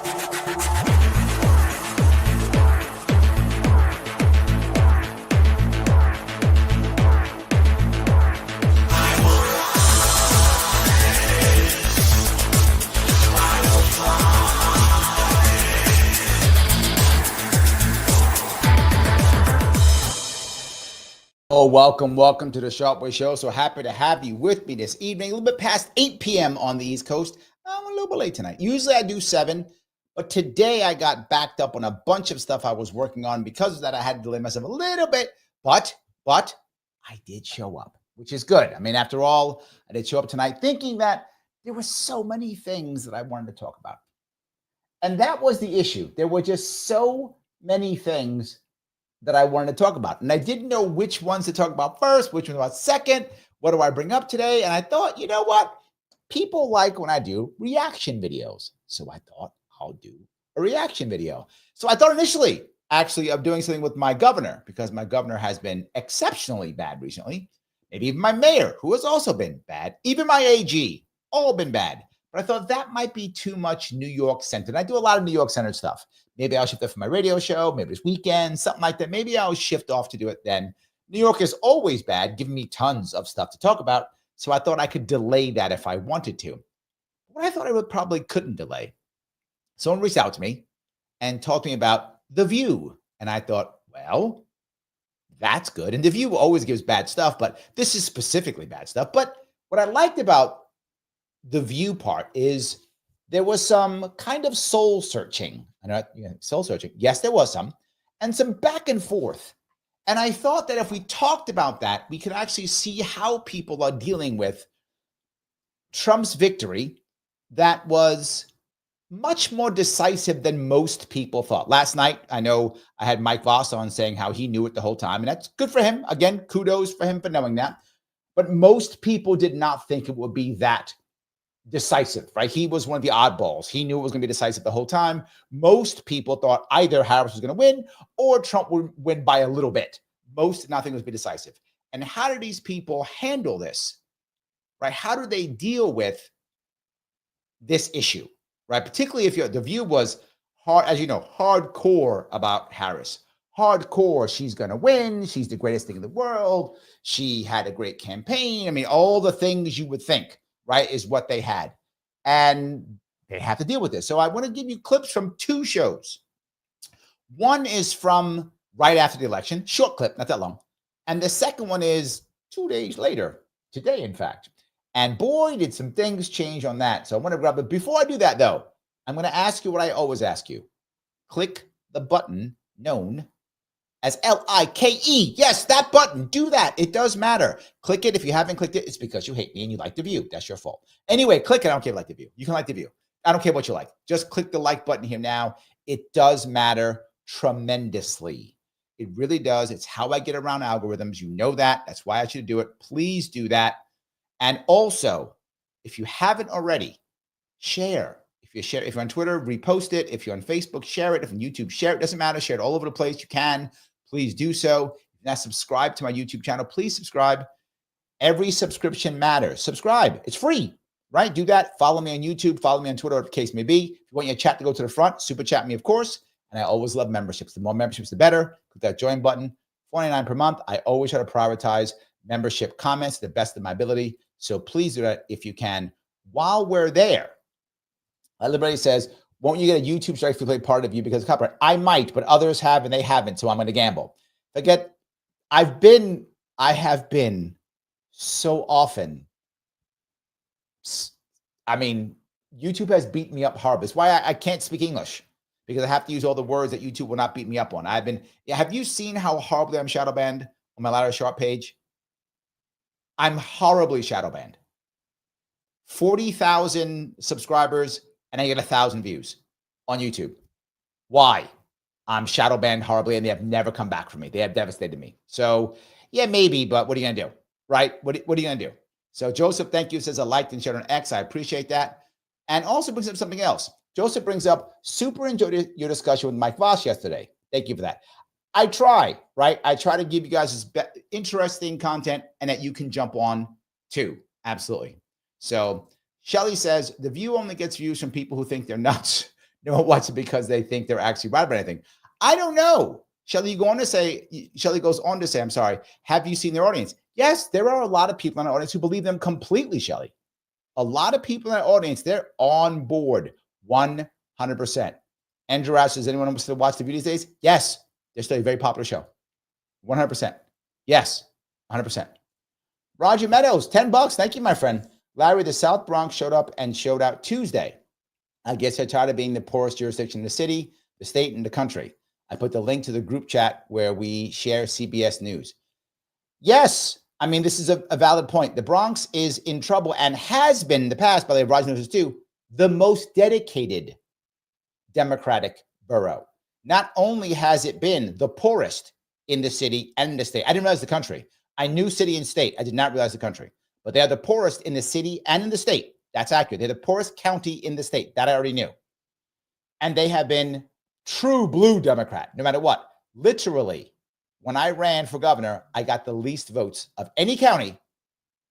Oh, welcome to the Sharpe Way Show. So happy to have you with me this evening. A little bit past 8 p.m. on the East Coast. I'm a little bit late tonight. Usually I do 7, but today I got backed up on a bunch of stuff I was working on. Because of that, I had to delay myself a little bit, but I did show up, which is good. I mean, after all, I did show up tonight thinking that there were so many things that I wanted to talk about. And that was the issue. There were just so many things that I wanted to talk about. And I didn't know which ones to talk about first, which one about second. What do I bring up today? And I thought, you know what? People like when I do reaction videos. So I thought I'll do a reaction video. So I thought initially, actually, of doing something with my governor, because my governor has been exceptionally bad recently. Maybe even my mayor, who has also been bad. Even my AG, all been bad. But I thought that might be too much New York centered. I do a lot of New York centered stuff. Maybe I'll shift that for my radio show. Maybe it's weekend, something like that. Maybe I'll shift off to do it then. New York is always bad, giving me tons of stuff to talk about. So I thought I could delay that if I wanted to. But I thought I probably couldn't delay. Someone reached out to me and talked to me about The View. And I thought, well, that's good. And The View always gives bad stuff, but this is specifically bad stuff. But what I liked about The View part is there was some kind of soul searching. I know, soul searching. Yes, there was some, and some back and forth. And I thought that if we talked about that, we could actually see how people are dealing with Trump's victory that was much more decisive than most people thought. Last night, I know I had Mike Voss on saying how he knew it the whole time, and that's good for him. Again, kudos for him for knowing that. But most people did not think it would be that decisive, right? He was one of the oddballs. He knew it was going to be decisive the whole time. Most people thought either Harris was going to win or Trump would win by a little bit. Most did not think it was going to be decisive. And how do these people handle this, right? How do they deal with this issue, right? Particularly if The View was hard, as you know, hardcore about Harris. Hardcore, she's going to win. She's the greatest thing in the world. She had a great campaign. I mean, all the things you would think, right, is what they had. And they have to deal with this. So I want to give you clips from 2 shows. One is from right after the election, short clip, not that long. And the second one is 2 days later, today, in fact. And boy, did some things change on that. So I want to grab it. Before I do that, though, I'm going to ask you what I always ask you. Click the button known as L-I-K-E. Yes, that button. Do that. It does matter. Click it. If you haven't clicked it, it's because you hate me and you like The View. That's your fault. Anyway, click it. I don't care if you like The View. You can like The View. I don't care what you like. Just click the like button here now. It does matter tremendously. It really does. It's how I get around algorithms. You know that. That's why I should do it. Please do that. And also, if you haven't already, share. If you're on Twitter, repost it. If you're on Facebook, share it. If on YouTube, share it. Doesn't matter. Share it all over the place. You can. Please do so. If you're not subscribed to my YouTube channel, please subscribe. Every subscription matters. Subscribe. It's free, right? Do that. Follow me on YouTube. Follow me on Twitter, whatever the case may be. If you want your chat to go to the front, super chat me, of course. And I always love memberships. The more memberships, the better. Click that join button. $49 per month. I always try to prioritize membership comments to the best of my ability. So please do that if you can. While we're there, everybody says, won't you get a YouTube strike if you play part of you because of copyright? I might, but others have and they haven't, so I'm going to gamble. I have been so often, I mean, YouTube has beat me up hard. That's why I can't speak English, because I have to use all the words that YouTube will not beat me up on. Have you seen how horribly I'm shadow banned on my Larry Sharpe page? I'm horribly shadow banned. 40,000 subscribers and I get 1,000 views on YouTube. Why? I'm shadow banned horribly and they have never come back from me. They have devastated me. So yeah, maybe, but what are you going to do? Right? What are you going to do? So Joseph, thank you, says I liked and shared on X. I appreciate that. And also brings up something else. Joseph brings up, super enjoyed your discussion with Mike Voss yesterday. Thank you for that. I try, right? I try to give you guys this interesting content and that you can jump on too. Absolutely. So Shelly says, The View only gets views from people who think they're nuts. No one watches it because they think they're actually right about anything. I don't know. Shelley goes on to say, I'm sorry, have you seen their audience? Yes, there are a lot of people in our audience who believe them completely, Shelley. A lot of people in our audience, they're on board 100%. Andrew asks, does anyone still watch the these days? Yes, they're still a very popular show. 100%. Yes, 100%. Roger Meadows, $10. Thank you, my friend. Larry, the South Bronx showed up and showed out Tuesday. I guess they're tired of being the poorest jurisdiction in the city, the state, and the country. I put the link to the group chat where we share CBS News. Yes, I mean, this is a valid point. The Bronx is in trouble and has been in the past, by the way, Rising News too, the most dedicated Democratic borough. Not only has it been the poorest in the city and in the state, I didn't realize the country. I knew city and state. I did not realize the country. But they are the poorest in the city and in the state. That's accurate. They're the poorest county in the state. That I already knew. And they have been true blue Democrat, no matter what. Literally, when I ran for governor, I got the least votes of any county,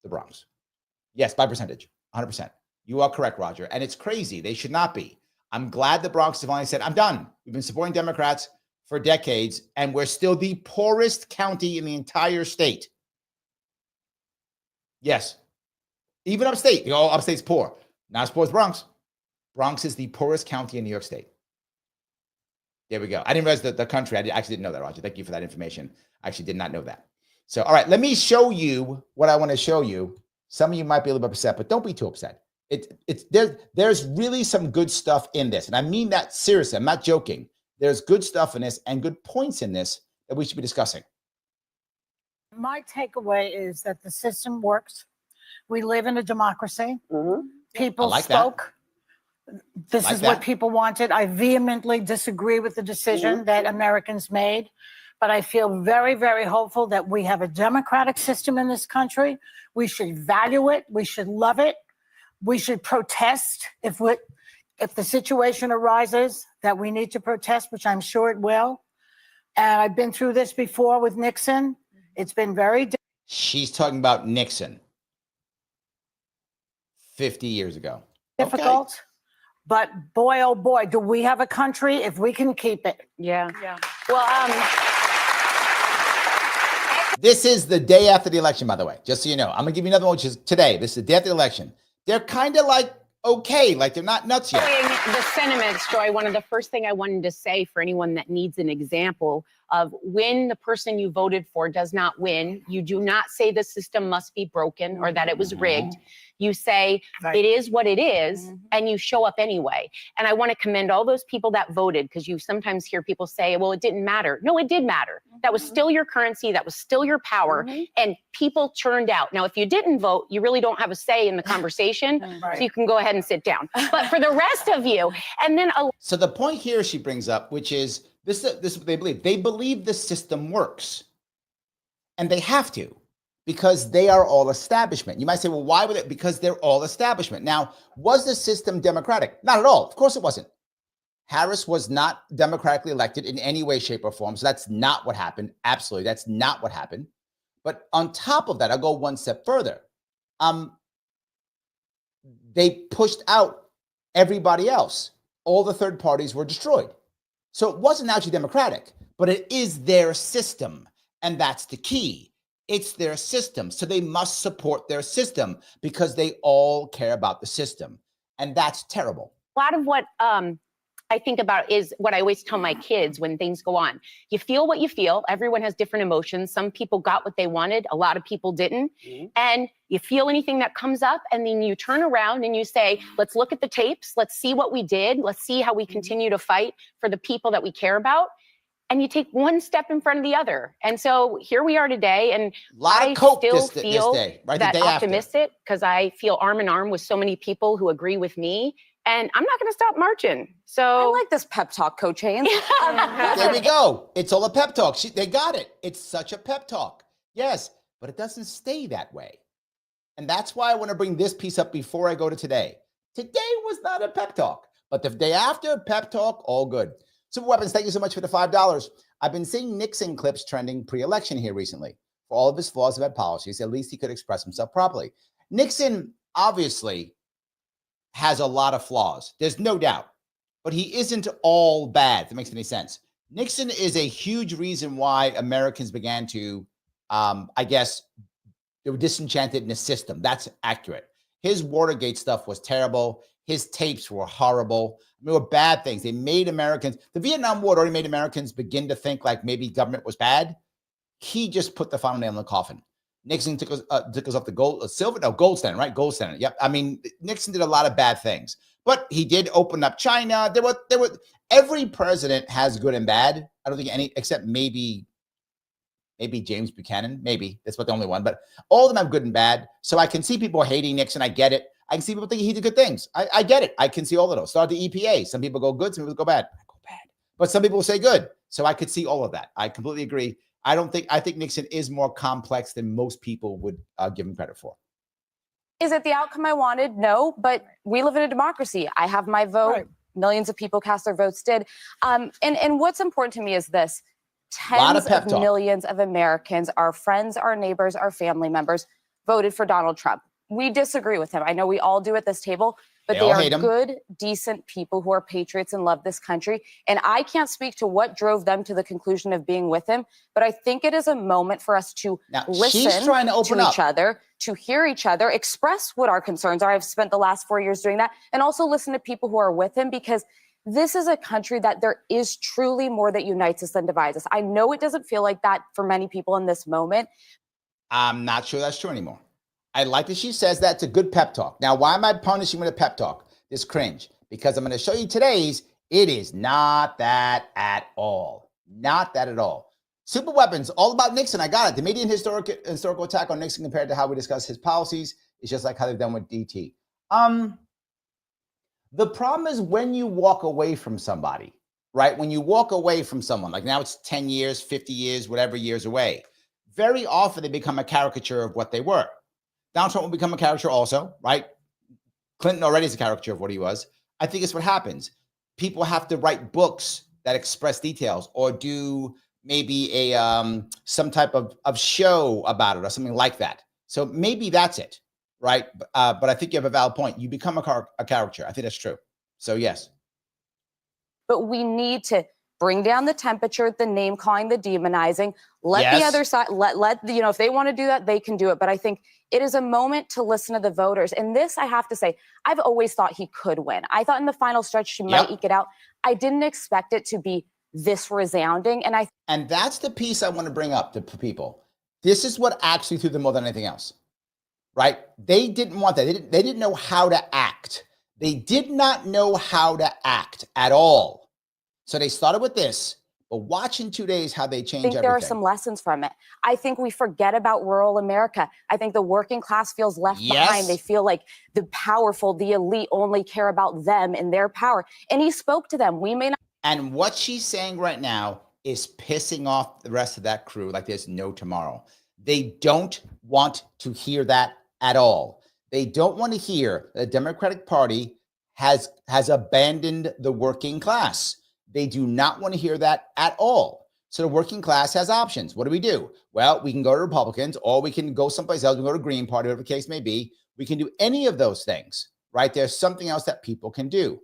the Bronx. Yes, by percentage, 100%. You are correct, Roger. And it's crazy. They should not be. I'm glad the Bronx finally said, I'm done. We've been supporting Democrats for decades, and we're still the poorest county in the entire state. Yes. Even upstate. Upstate's poor. Not as poor as Bronx. Bronx is the poorest county in New York State. There we go. I didn't realize the country. I actually didn't know that, Roger. Thank you for that information. I actually did not know that. So, all right, let me show you what I want to show you. Some of you might be a little bit upset, but don't be too upset. There's really some good stuff in this. And I mean that seriously. I'm not joking. There's good stuff in this and good points in this that we should be discussing. My takeaway is that the system works. We live in a democracy. Mm-hmm. People spoke. This is what people wanted. I vehemently disagree with the decision that Americans made, but I feel very, very hopeful that we have a democratic system in this country. We should value it. We should love it. We should protest if the situation arises that we need to protest, which I'm sure it will. And I've been through this before with Nixon. It's been very She's talking about Nixon 50 years ago. difficult. Okay. But boy, oh boy, do we have a country if we can keep it. Yeah. Well, this is the day after the election, by the way, just so you know. I'm going to give you another one, which is today. This is the day after the election. They're kind of like, okay, like they're not nuts yet. The sentiments, Joy, one of the first thing I wanted to say for anyone that needs an example of when the person you voted for does not win, you do not say the system must be broken or that it was rigged. You say it is what it is, and you show up anyway. And I want to commend all those people that voted, because you sometimes hear people say, well, it didn't matter. No, it did matter. That was still your currency. That was still your power. And people turned out. Now, if you didn't vote, you really don't have a say in the conversation. So you can go ahead and sit down. But for the rest of you, and then so the point here she brings up, which is this is what they believe. They believe the system works, and they have to, because they are all establishment. You might say, well, why would it? Because they're all establishment. Now, was the system democratic? Not at all. Of course it wasn't. Harris was not democratically elected in any way, shape, or form. So that's not what happened. Absolutely. That's not what happened. But on top of that, I'll go one step further. They pushed out everybody else. All the third parties were destroyed. So it wasn't actually democratic, but it is their system. And that's the key. It's their system. So they must support their system because they all care about the system. And that's terrible. A lot of what I think about is what I always tell my kids when things go on. You feel what you feel. Everyone has different emotions. Some people got what they wanted. A lot of people didn't. And you feel anything that comes up, and then you turn around and you say, let's look at the tapes. Let's see what we did. Let's see how we continue to fight for the people that we care about. And you take one step in front of the other. And so here we are today. And I still feel that optimistic because I feel arm in arm with so many people who agree with me. And I'm not going to stop marching. So I like this pep talk, Coach Haynes. There we go. It's all a pep talk. They got it. It's such a pep talk. Yes, but it doesn't stay that way. And that's why I want to bring this piece up before I go to today. Today was not a pep talk, but the day after, pep talk, all good. Super Weapons, thank you so much for the $5. I've been seeing Nixon clips trending pre-election here recently. For all of his flaws of bad policies, at least he could express himself properly. Nixon obviously has a lot of flaws. There's no doubt. but he isn't all bad, if that makes any sense. Nixon is a huge reason why Americans began to, I guess, they were disenchanted in the system. That's accurate. His Watergate stuff was terrible. His tapes were horrible. They were bad things. They made Americans, the Vietnam War already made Americans begin to think like maybe government was bad. He just put the final nail in the coffin. Nixon took us off the gold standard, right? Gold standard. Yep. I mean, Nixon did a lot of bad things, but he did open up China. There were every president has good and bad. I don't think any, except maybe James Buchanan. Maybe that's about the only one, but all of them have good and bad. So I can see people hating Nixon. I get it. I can see people thinking he did good things. I get it. I can see all of those. Start the EPA. Some people go good. Some people go bad. I go bad. But some people will say good. So I could see all of that. I completely agree. I think Nixon is more complex than most people would give him credit for. Is it the outcome I wanted? No, but we live in a democracy. I have my vote. Right. Millions of people cast their votes did. And what's important to me is this. Tens of millions of Americans, our friends, our neighbors, our family members, voted for Donald Trump. We disagree with him. I know we all do at this table, but they are good, decent people who are patriots and love this country. And I can't speak to what drove them to the conclusion of being with him, but I think it is a moment for us to listen to each other, to hear each other, express what our concerns are. I've spent the last 4 years doing that, and also listen to people who are with him, because this is a country that there is truly more that unites us than divides us. I know it doesn't feel like that for many people in this moment. I'm not sure that's true anymore. I like that she says that's a good pep talk. Now, why am I punishing with a pep talk? This cringe. Because I'm going to show you today's. It is not that at all. Not that at all. Super weapons, all about Nixon. I got it. The median historical attack on Nixon compared to how we discuss his policies is just like how they've done with DT. The problem is when you walk away from somebody, right? When you walk away from someone, like now it's 10 years, 50 years, whatever years away, very often they become a caricature of what they were. Donald Trump will become a caricature also, right? Clinton already is a caricature of what he was. I think it's what happens. People have to write books that express details or do maybe a some type of show about it or something like that. So maybe that's it, right? But I think you have a valid point. You become a caricature. I think that's true. So yes. But we need to bring down the temperature, the name calling, the demonizing. Let the other side, let if they want to do that, they can do it. But I think it is a moment to listen to the voters. And this, I have to say, I've always thought he could win. I thought in the final stretch she might eke it out. I didn't expect it to be this resounding. And that's the piece I want to bring up to people. This is what actually threw them more than anything else, right? They didn't want that. They didn't know how to act. They did not know how to act at all. So they started with this, but watch in 2 days how they change everything. There are some lessons from it. I think we forget about rural America. I think the working class feels left behind. They feel like the powerful, the elite only care about them and their power. And he spoke to them. We may not. And what she's saying right now is pissing off the rest of that crew like there's no tomorrow. They don't want to hear that at all. They don't want to hear the Democratic Party has abandoned the working class. They do not want to hear that at all. So the working class has options. What do? Well, we can go to Republicans or we can go someplace else. We can go to Green Party, whatever the case may be. We can do any of those things, right? There's something else that people can do.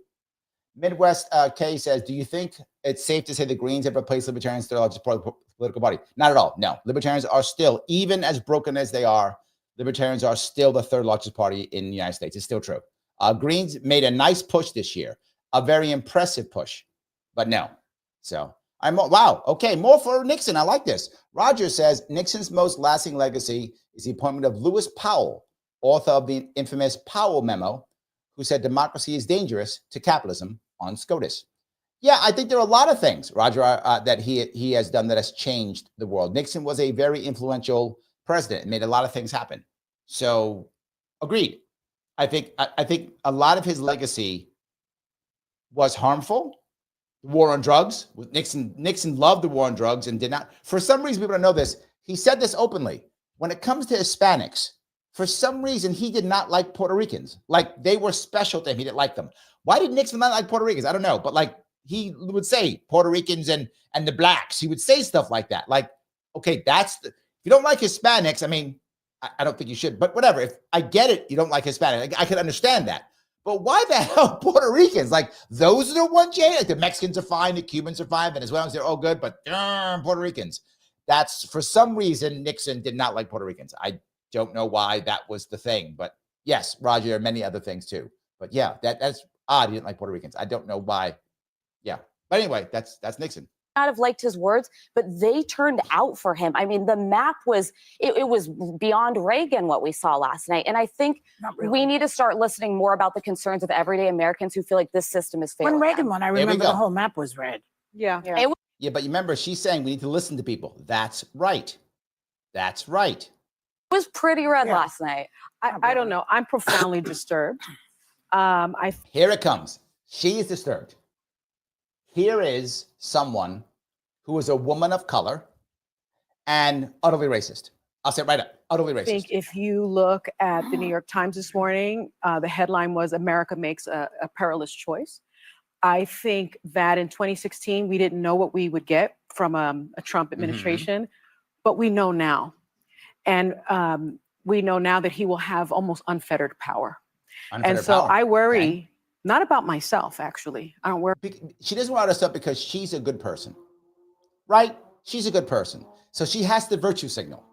Midwest K says, do you think it's safe to say the Greens have replaced Libertarians, their largest political party? Not at all. No, Libertarians are still, even as broken as they are, Libertarians are still the third largest party in the United States. It's still true. Greens made a nice push this year, a very impressive push. But no. So wow. Okay. More for Nixon. I like this. Roger says Nixon's most lasting legacy is the appointment of Lewis Powell, author of the infamous Powell memo, who said democracy is dangerous to capitalism on SCOTUS. Yeah, I think there are a lot of things, Roger, that he has done that has changed the world. Nixon was a very influential president and made a lot of things happen. So agreed. I think a lot of his legacy was harmful. War on drugs. Nixon loved the war on drugs and did not. For some reason, people don't know this. He said this openly. When it comes to Hispanics, for some reason, he did not like Puerto Ricans. Like they were special to him. He didn't like them. Why did Nixon not like Puerto Ricans? I don't know. But like he would say Puerto Ricans and the blacks. He would say stuff like that. Like, okay, if you don't like Hispanics, I mean, I don't think you should. But whatever. If I get it, you don't like Hispanics. I can understand that. But why the hell Puerto Ricans? Like, those are the ones, Jay? Like, the Mexicans are fine, the Cubans are fine, Venezuelans, they're all good, but Puerto Ricans. That's, for some reason, Nixon did not like Puerto Ricans. I don't know why that was the thing. But yes, Roger, there are many other things too. But yeah, that's odd. He didn't like Puerto Ricans. I don't know why. Yeah. But anyway, that's Nixon. Not have liked his words, but they turned out for him. I mean, the map was, it was beyond Reagan what we saw last night. And I think we need to start listening more about the concerns of everyday Americans who feel like this system is failing. When Reagan won, I remember the whole map was red. Yeah. Yeah, but you remember, she's saying we need to listen to people. That's right. That's right. It was pretty red last night. I don't know. I'm profoundly disturbed. Here it comes. She is disturbed. Here is someone who is a woman of color and utterly racist. I'll say it right up, utterly racist. I think if you look at the New York Times this morning, the headline was America makes a perilous choice. I think that in 2016, we didn't know what we would get from a Trump administration, but we know now. And we know now that he will have almost unfettered power. I worry, not about myself, actually. I don't worry. She doesn't want us up because she's a good person, right? She's a good person. So she has the virtue signal.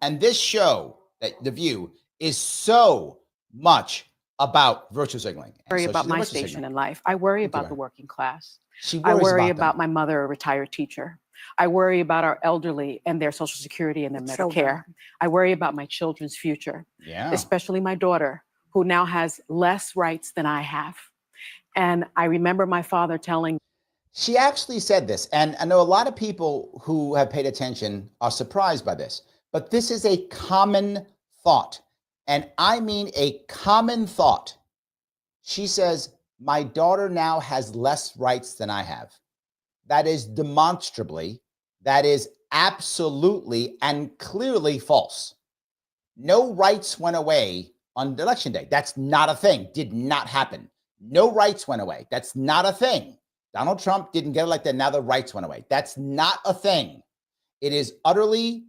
And this show, The View, is so much about virtue signaling. I worry about my station in life. I worry about the working class. I worry about my mother, a retired teacher. I worry about our elderly and their Social Security and their Medicare. I worry about my children's future, especially my daughter, who now has less rights than I have. And I remember my father telling. She actually said this, and I know a lot of people who have paid attention are surprised by this, but this is a common thought. And I mean a common thought. She says, my daughter now has less rights than I have. That is demonstrably, that is absolutely and clearly false. No rights went away on election day. That's not a thing. Did not happen. No rights went away. That's not a thing. Donald Trump didn't get elected. Now the rights went away. That's not a thing. It is utterly,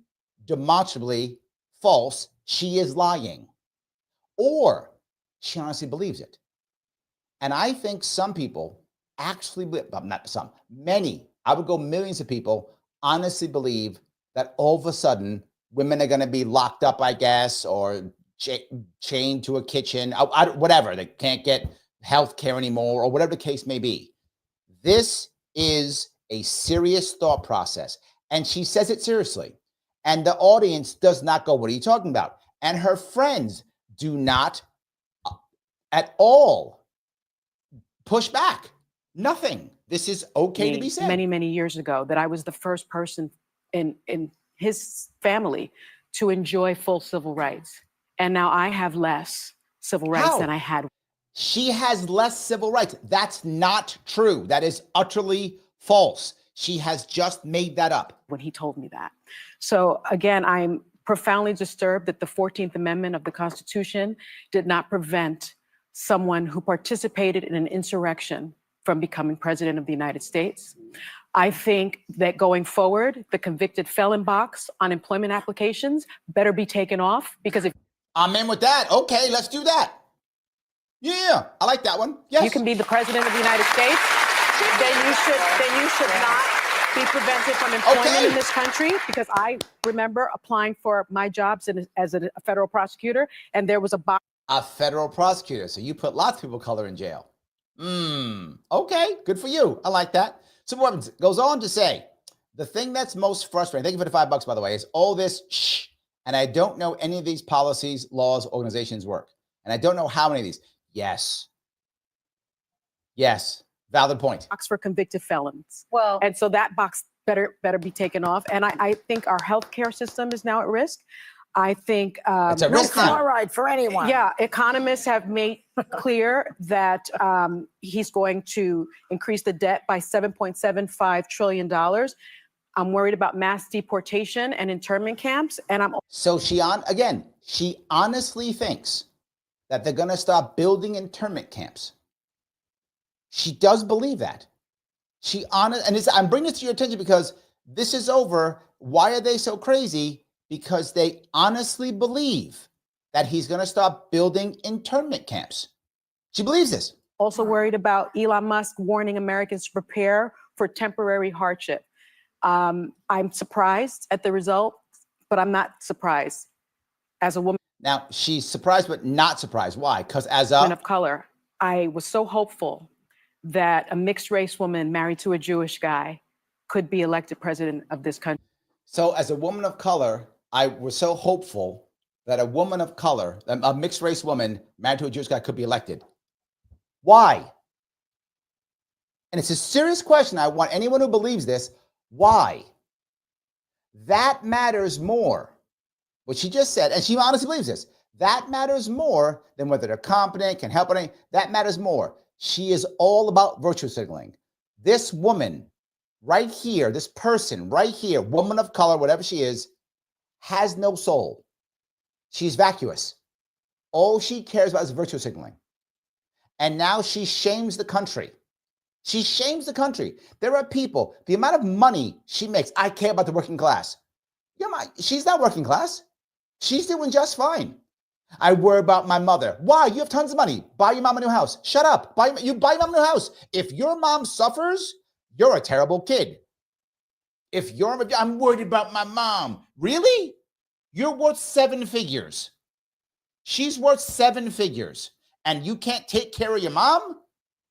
demonstrably false. She is lying. Or she honestly believes it. And I think some people actually, not some, many, I would go millions of people honestly believe that all of a sudden women are going to be locked up, I guess, or chained to a kitchen, whatever. They can't get health care anymore, or whatever the case may be. This is a serious thought process. And she says it seriously. And the audience does not go, what are you talking about? And her friends do not at all push back. Nothing. This is okay to be said. Many, many years ago, that I was the first person in his family to enjoy full civil rights. And now I have less civil rights than I had. She has less civil rights. That's not true. That is utterly false. She has just made that up. When he told me that. So again, I'm profoundly disturbed that the 14th Amendment of the Constitution did not prevent someone who participated in an insurrection from becoming president of the United States. I think that going forward, the convicted felon box on employment applications better be taken off, because if I'm in with that. Okay, let's do that. Yeah, I like that one. Yes. You can be the president of the United States, then you should not be prevented from employment in this country, because I remember applying for my jobs as a federal prosecutor, and there was a box. A federal prosecutor. So you put lots of people of color in jail. Okay, good for you. I like that. So what goes on to say, the thing that's most frustrating, thank you for the $5, by the way, is all this shh. And I don't know any of these policies, laws, organizations work. And I don't know how many of these. Yes. Valid point. Box for convicted felons. Well, and so that box better be taken off. And I think our healthcare system is now at risk. I think it's a risk now. Fluoride for anyone. Yeah, economists have made clear that he's going to increase the debt by $7.75 trillion. I'm worried about mass deportation and internment camps. And so she honestly thinks that they're going to stop building internment camps. She does believe that. I'm bringing this to your attention because this is over. Why are they so crazy? Because they honestly believe that he's going to start building internment camps. She believes this. Also worried about Elon Musk warning Americans to prepare for temporary hardship. I'm surprised at the result, but I'm not surprised as a woman. Now, she's surprised, but not surprised. Why? Because as a woman of color, I was so hopeful that a mixed race woman married to a Jewish guy could be elected president of this country. So as a woman of color, I was so hopeful that a woman of color, a mixed race woman married to a Jewish guy could be elected. Why? And it's a serious question. I want anyone who believes this, why? That matters more. What she just said, and she honestly believes this, that matters more than whether they're competent, can help anything. That matters more. She is all about virtue signaling. This woman right here, this person right here, woman of color, whatever she is, has no soul. She's vacuous. All she cares about is virtue signaling. And now she shames the country. She shames the country. There are people, the amount of money she makes, I care about the working class. She's not working class. She's doing just fine. I worry about my mother. Why? You have tons of money. Buy your mom a new house. Shut up. You buy your mom a new house. If your mom suffers, you're a terrible kid. I'm worried about my mom. Really? You're worth 7 figures. She's worth 7 figures. And you can't take care of your mom?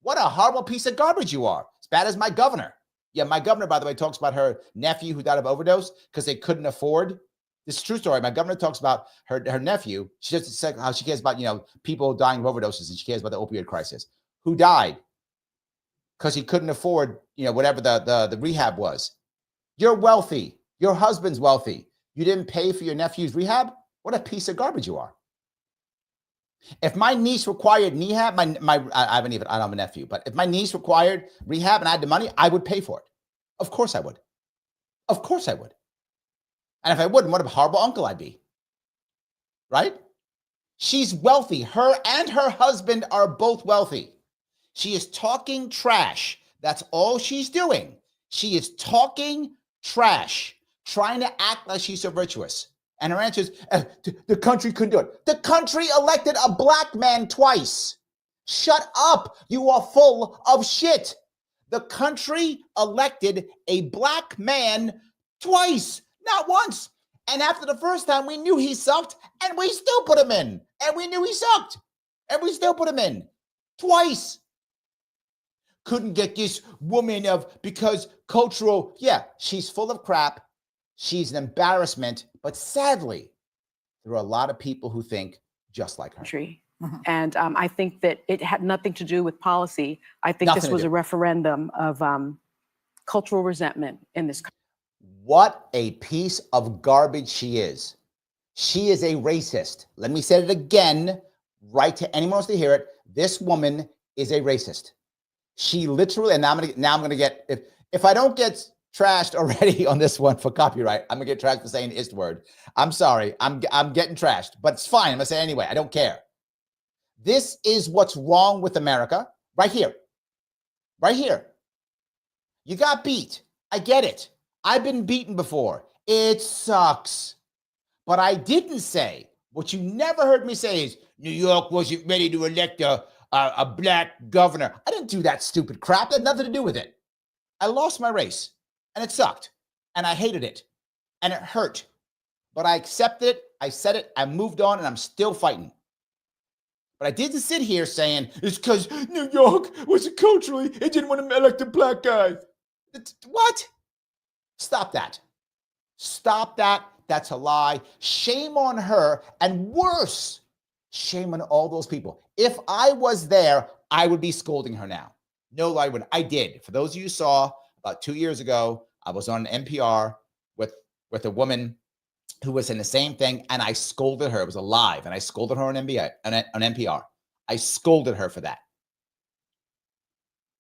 What a horrible piece of garbage you are. As bad as my governor. Yeah, my governor, by the way, talks about her nephew who died of overdose because they couldn't afford. This is a true story. My governor talks about her nephew. She just said how she cares about, people dying of overdoses, and she cares about the opioid crisis. Who died because he couldn't afford, whatever the rehab was. You're wealthy. Your husband's wealthy. You didn't pay for your nephew's rehab? What a piece of garbage you are. If my niece required rehab, I don't have a nephew, but if my niece required rehab and I had the money, I would pay for it. Of course I would. Of course I would. And if I wouldn't, what a horrible uncle I'd be. Right? She's wealthy. Her and her husband are both wealthy. She is talking trash. That's all she's doing. She is talking trash, trying to act like she's so virtuous. And her answer is, the country couldn't do it. The country elected a black man twice. Shut up. You are full of shit. The country elected a black man twice, not once. And after the first time, we knew he sucked, and we still put him in. And we knew he sucked, and we still put him in. Twice. Couldn't get this woman because cultural, she's full of crap. She's an embarrassment, but sadly, there are a lot of people who think just like her. Mm-hmm. And I think that it had nothing to do with policy. I think this was a referendum of cultural resentment in this country. What a piece of garbage she is. She is a racist. Let me say it again, right to anyone else to hear it. This woman is a racist. She literally, and now I'm gonna get, if I don't get trashed already on this one for copyright, I'm gonna get trashed for saying the ist word. I'm sorry, I'm getting trashed, but it's fine. I'm gonna say it anyway. I don't care. This is what's wrong with America, right here. Right here. You got beat. I get it. I've been beaten before. It sucks. But I didn't say, what you never heard me say is, New York wasn't ready to elect a black governor. I didn't do that stupid crap. It had nothing to do with it. I lost my race, and it sucked, and I hated it, and it hurt. But I accepted it. I said it. I moved on, and I'm still fighting. But I didn't sit here saying, it's because New York was culturally, it didn't want to elect a black guy. What? Stop that. Stop that. That's a lie. Shame on her. And worse, shame on all those people. If I was there, I would be scolding her now. No, I wouldn't. I did. For those of you who saw, about 2 years ago, I was on NPR with a woman who was in the same thing, and I scolded her. It was a live, and I scolded her on NPR. I scolded her for that.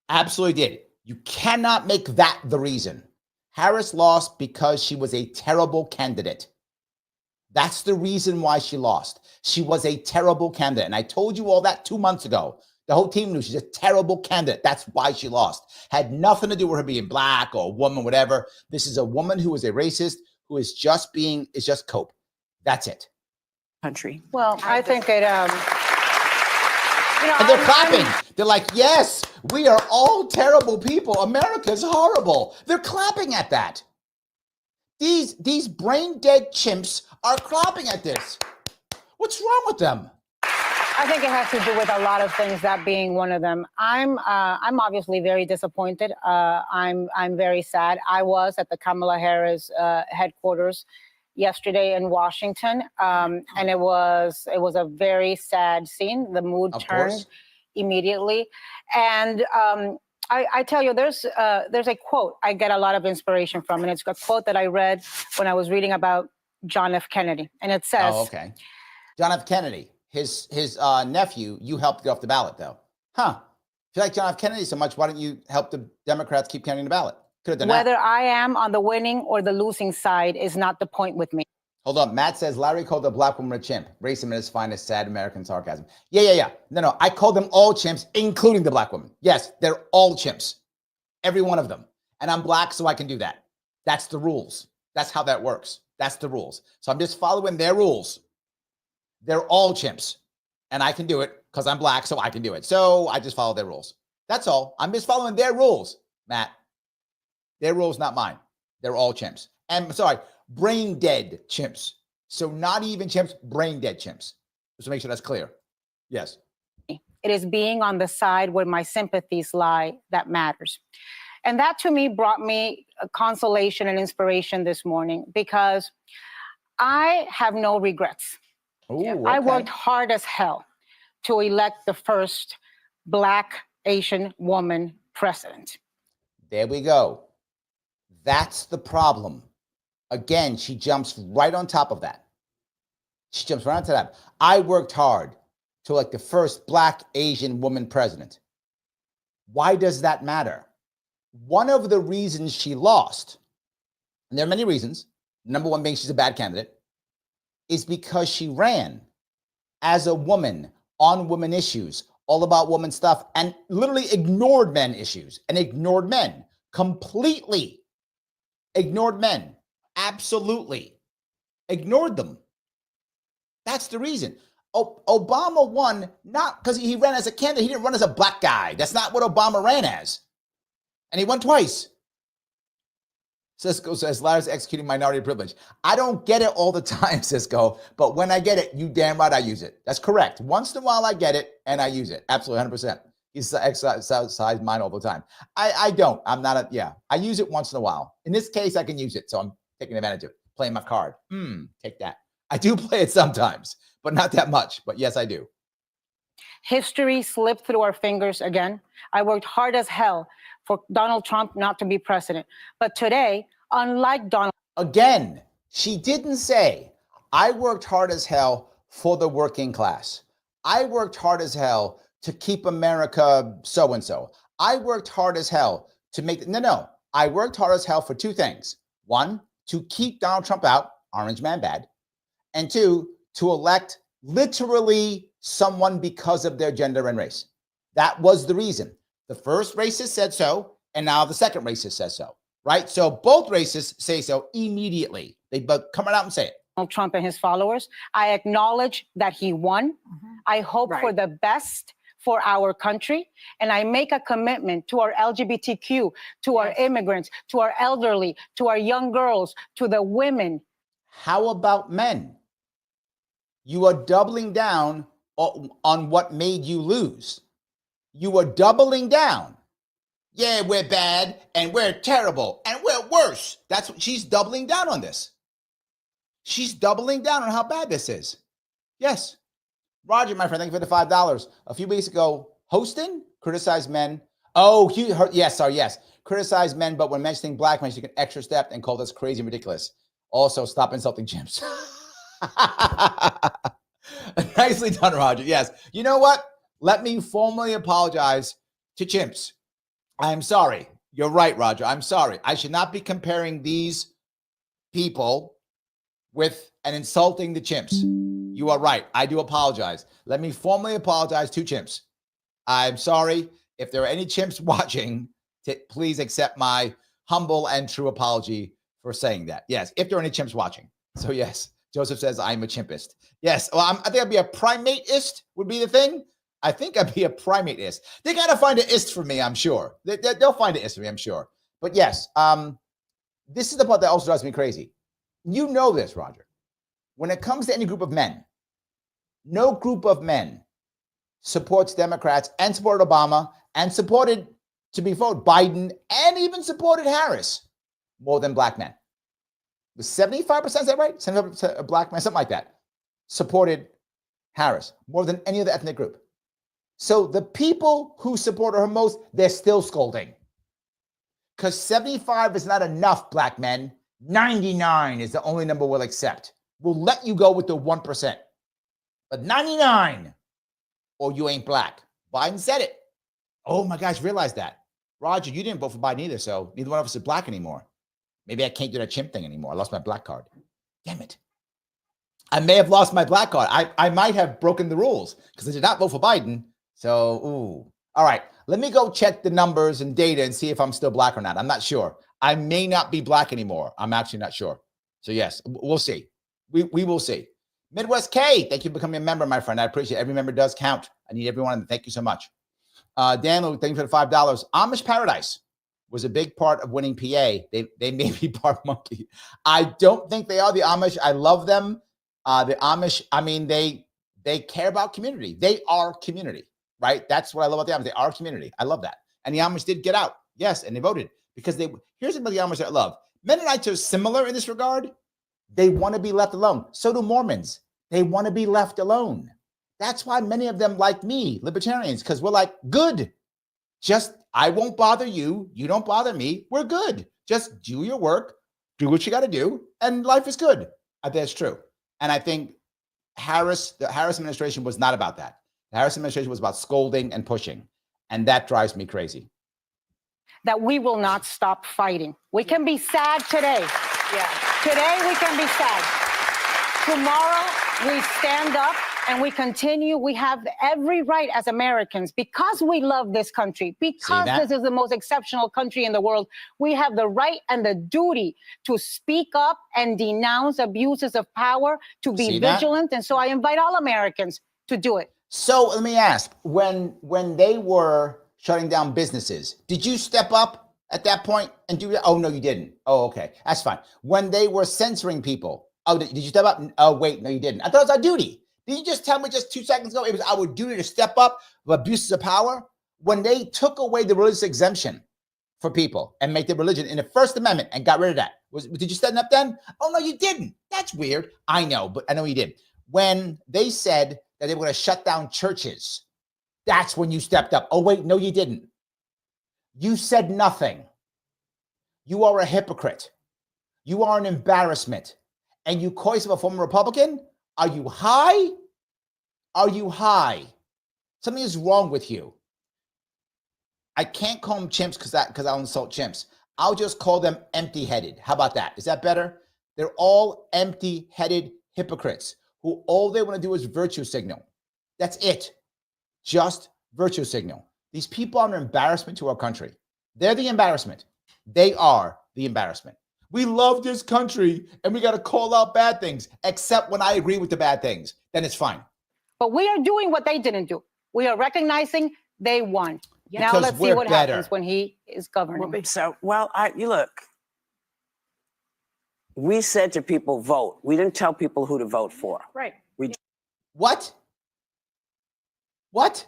Absolutely did. You cannot make that the reason. Harris lost because she was a terrible candidate. That's the reason why she lost. She was a terrible candidate. And I told you all that 2 months ago. The whole team knew she's a terrible candidate. That's why she lost. Had nothing to do with her being black or a woman, whatever. This is a woman who is a racist, who is just cope. That's it. country. Well, I think it, and they're clapping. They're like, yes, we are all terrible people. America's horrible. They're clapping at that. These brain dead chimps are clapping at this. What's wrong with them? I think it has to do with a lot of things, that being one of them. I'm obviously very disappointed. I'm very sad. I was at the Kamala Harris headquarters yesterday in Washington, and it was a very sad scene. The mood turned immediately, and I tell you, there's a quote I get a lot of inspiration from, and it's a quote that I read when I was reading about John F. Kennedy, and it says, "Oh, okay, John F. Kennedy, his nephew. You helped get off the ballot, though, huh? If you like John F. Kennedy so much, why don't you help the Democrats keep counting the ballot? Could have done whether that. I am on the winning or the losing side is not the point with me." Hold on. Matt says, Larry called a black woman a chimp. Racism at its finest, sad American sarcasm. Yeah. No. I called them all chimps, including the black woman. Yes, they're all chimps. Every one of them. And I'm black, so I can do that. That's the rules. That's how that works. That's the rules. So I'm just following their rules. They're all chimps. And I can do it because I'm black, so I can do it. So I just follow their rules. That's all. I'm just following their rules, Matt. Their rules, not mine. They're all chimps. And sorry, brain dead chimps. So not even chimps, brain dead chimps. Just to make sure that's clear. Yes. It is being on the side where my sympathies lie that matters. And that to me brought me a consolation and inspiration this morning, because I have no regrets. Ooh, okay. I worked hard as hell to elect the first Black Asian woman president. There we go. That's the problem. Again, she jumps right on top of that. She jumps right onto that. I worked hard to elect the first Black Asian woman president. Why does that matter? One of the reasons she lost, and there are many reasons, number one being she's a bad candidate, is because she ran as a woman on women issues, all about woman stuff, and literally ignored men issues and ignored men completely. Ignored men. Absolutely. Ignored them. That's the reason. Obama won not because he ran as a candidate. He didn't run as a black guy. That's not what Obama ran as. And he won twice. Cisco says, Larry's executing minority privilege. I don't get it all the time, Cisco, but when I get it, you damn right I use it. That's correct. Once in a while I get it and I use it. Absolutely, 100%. He's exercise mine all the time. I don't. I'm not I use it once in a while. In this case, I can use it, so I'm taking advantage of it. Playing my card. Take that. I do play it sometimes, but not that much. But yes, I do. History slipped through our fingers again. I worked hard as hell for Donald Trump not to be president. But today, unlike Donald... Again, she didn't say, I worked hard as hell for the working class. I worked hard as hell to keep America so-and-so. I worked hard as hell to make... No. I worked hard as hell for two things. One, to keep Donald Trump out, orange man bad. And two, to elect literally someone because of their gender and race. That was the reason. The first racist said so, and now the second racist says so, right? So both racists say so immediately. They both come right out and say it. Donald Trump and his followers. I acknowledge that he won. I hope for the best for our country. And I make a commitment to our LGBTQ, to our immigrants, to our elderly, to our young girls, to the women. How about men? You are doubling down on what made you lose. You are doubling down. Yeah, we're bad and we're terrible and we're worse. That's what she's doubling down on this. She's doubling down on how bad this is. Yes. Roger, my friend, thank you for the $5. A few weeks ago, Hostin criticized men. Oh, yes. Criticized men, but when mentioning black men, she took an extra step and called us crazy and ridiculous. Also, stop insulting chimps. Nicely done, Roger. Yes. You know what? Let me formally apologize to chimps. I'm sorry. You're right, Roger. I'm sorry. I should not be comparing these people with and insulting the chimps. You are right. I do apologize. Let me formally apologize to chimps. I'm sorry. If there are any chimps watching, please accept my humble and true apology for saying that. Yes, if there are any chimps watching. So yes, Joseph says, I'm a chimpist. Yes, well, I think I'd be a primate-ist would be the thing. I think I'd be a primate-ist. They got to find an ist for me, I'm sure. They'll find an ist for me, I'm sure. But yes, this is the part that also drives me crazy. You know this, Roger. When it comes to any group of men, no group of men supports Democrats and supported Obama and supported, to be voted, Biden and even supported Harris more than black men. Was 75%, is that right? 75% of black men, something like that, supported Harris more than any other ethnic group. So the people who supported her most, they're still scolding. Because 75 is not enough, black men. 99 is the only number we'll accept. We'll let you go with the 1%. But 99, or you ain't black. Biden said it. Oh my gosh, realize that. Roger, you didn't vote for Biden either, so neither one of us is black anymore. Maybe I can't do that chimp thing anymore. I lost my black card. Damn it. I may have lost my black card. I might have broken the rules because I did not vote for Biden. So, ooh. All right. Let me go check the numbers and data and see if I'm still black or not. I'm not sure. I may not be black anymore. I'm actually not sure. So, yes, we'll see. We will see. Midwest K, thank you for becoming a member, my friend. I appreciate it. Every member does count. I need everyone. Thank you so much. Daniel, thank you for the $5. Amish Paradise was a big part of winning PA. They may be part monkey. I don't think they are the Amish. I love them. The Amish, I mean, they care about community. They are community, right? That's what I love about the Amish. They are community. I love that. And the Amish did get out. Yes, and they voted because here's about the Amish that I love. Mennonites are similar in this regard. They want to be left alone. So do Mormons. They want to be left alone. That's why many of them like me, libertarians, because we're like, good. Just, I won't bother you. You don't bother me. We're good. Just do your work, do what you got to do, and life is good. I think that's true. And I think the Harris administration was not about that. The Harris administration was about scolding and pushing. And that drives me crazy. That we will not stop fighting. We can be sad today. Yeah. Today we can be sad. Tomorrow we stand up and we continue. We have every right as Americans, because we love this country, because this is the most exceptional country in the world. We have the right and the duty to speak up and denounce abuses of power, to be vigilant. And so I invite all Americans to do it. So let me ask, when they were shutting down businesses, did you step up at that point and do that? Oh, no, you didn't. Oh, okay. That's fine. When they were censoring people, oh, did you step up? Oh, wait, no, you didn't. I thought it was our duty. Did you just tell me just 2 seconds ago it was our duty to step up with abuses of power? When they took away the religious exemption for people and make the religion in the First Amendment and got rid of that, did you stand up then? Oh, no, you didn't. That's weird. I know, but I know you did. When they said that they were going to shut down churches, that's when you stepped up. Oh, wait, no, you didn't. You said nothing. You are a hypocrite. You are an embarrassment. And you call yourself a former Republican? Are you high? Are you high? Something is wrong with you. I can't call them chimps because I'll insult chimps. I'll just call them empty-headed. How about that? Is that better? They're all empty-headed hypocrites who all they want to do is virtue signal. That's it. Just virtue signal. These people are an embarrassment to our country. They're the embarrassment. They are the embarrassment. We love this country and we got to call out bad things, except when I agree with the bad things. Then it's fine. But we are doing what they didn't do. We are recognizing they won. Now let's see what happens when he is governing. You look. We said to people, vote. We didn't tell people who to vote for. Right. What? What?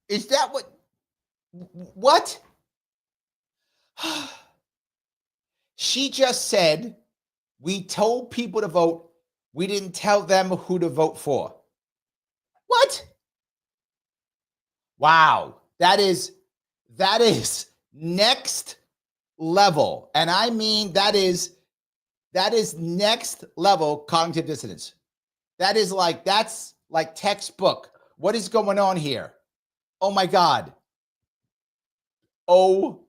Is that what? She just said, we told people to vote. We didn't tell them who to vote for. What? Wow. That is next level. And I mean, that is next level cognitive dissonance. That's like textbook. What is going on here? Oh my God. Oh,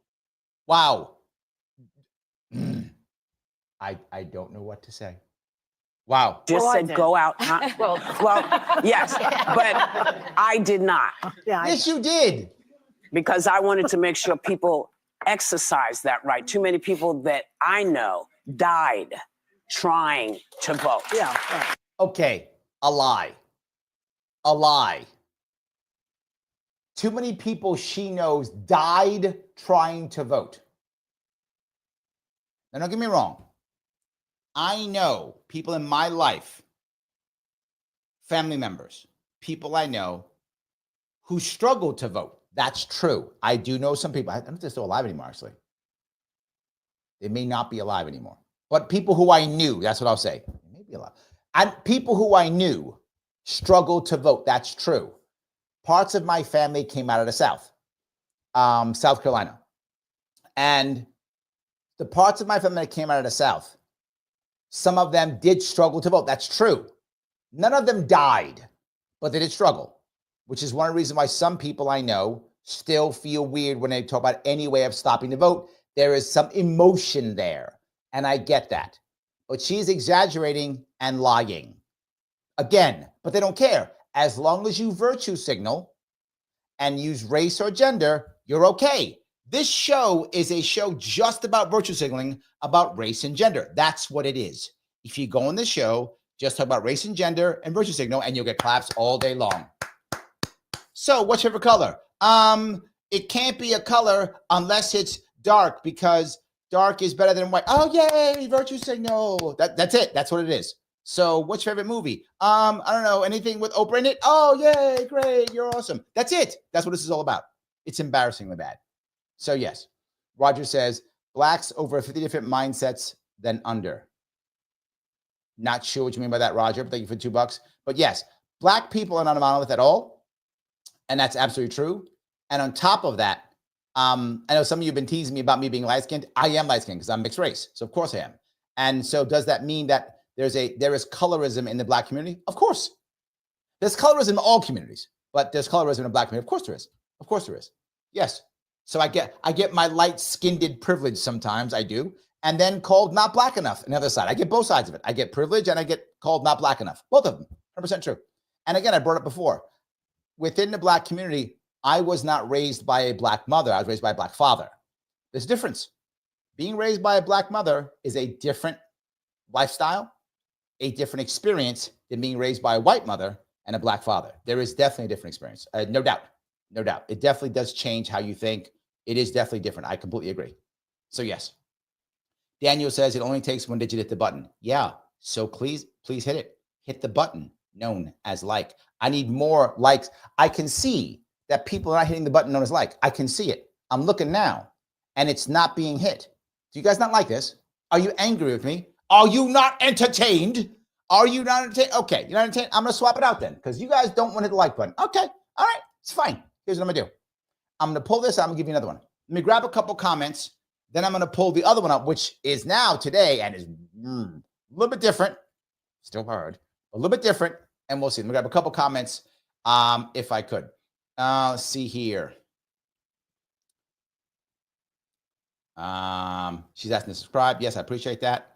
wow. I don't know what to say. Wow. Just said go out. Well, yes, but I did not. Yes, you did. Because I wanted to make sure people exercise that right. Too many people that I know died trying to vote. Yeah. Right. Okay, a lie. A lie. Too many people she knows died trying to vote. Now, don't get me wrong. I know people in my life, family members, people I know who struggle to vote. That's true. I do know some people. I don't know if they're still alive anymore, actually. They may not be alive anymore. But people who I knew, that's what I'll say. They may be alive. And people who I knew struggled to vote. That's true. Parts of my family came out of the South, South Carolina. And the parts of my family that came out of the South, some of them did struggle to vote. That's true. None of them died, but they did struggle, which is one of the reasons why some people I know still feel weird when they talk about any way of stopping the vote. There is some emotion there, and I get that. But she's exaggerating and lying. Again, but they don't care. As long as you virtue signal and use race or gender, you're okay. This show is a show just about virtue signaling, about race and gender. That's what it is. If you go on the show, just talk about race and gender and virtue signal, and you'll get claps all day long. So what's your favorite color? It can't be a color unless it's dark, because dark is better than white. Oh, yay, virtue signal. That's it. That's what it is. So what's your favorite movie? I don't know, anything with Oprah in it? Oh, yay, great, you're awesome. That's it. That's what this is all about. It's embarrassingly bad. So yes, Roger says, blacks over 50 different mindsets than under. Not sure what you mean by that, Roger, but thank you for $2. But yes, black people are not a monolith at all. And that's absolutely true. And on top of that, I know some of you have been teasing me about me being light-skinned. I am light-skinned because I'm mixed race. So of course I am. And so does that mean that there is colorism in the black community? Of course. There's colorism in all communities, but there's colorism in the black community. Of course there is. Of course there is. Yes. So I get my light-skinned privilege sometimes, I do, and then called not black enough on the other side. I get both sides of it. I get privilege and I get called not black enough. Both of them, 100% true. And again, I brought it before. Within the black community, I was not raised by a black mother. I was raised by a black father. There's a difference. Being raised by a black mother is a different lifestyle, a different experience than being raised by a white mother and a black father. There is definitely a different experience. No doubt. No doubt. It definitely does change how you think. It is definitely different. I completely agree. So yes. Daniel says it only takes one digit to hit the button. Yeah. So please hit it. Hit the button known as like. I need more likes. I can see that people are not hitting the button known as like. I can see it. I'm looking now and it's not being hit. Do you guys not like this? Are you angry with me? Are you not entertained? Are you not entertained? Okay. You're not entertained. I'm going to swap it out then because you guys don't want to hit the like button. Okay. All right. It's fine. Here's what I'm going to do. I'm going to pull this out. I'm going to give you another one. Let me grab a couple comments. Then I'm going to pull the other one up, which is now today and is a little bit different. Still hard. A little bit different. And we'll see. Let me grab a couple comments if I could. Let's see here. She's asking to subscribe. Yes, I appreciate that.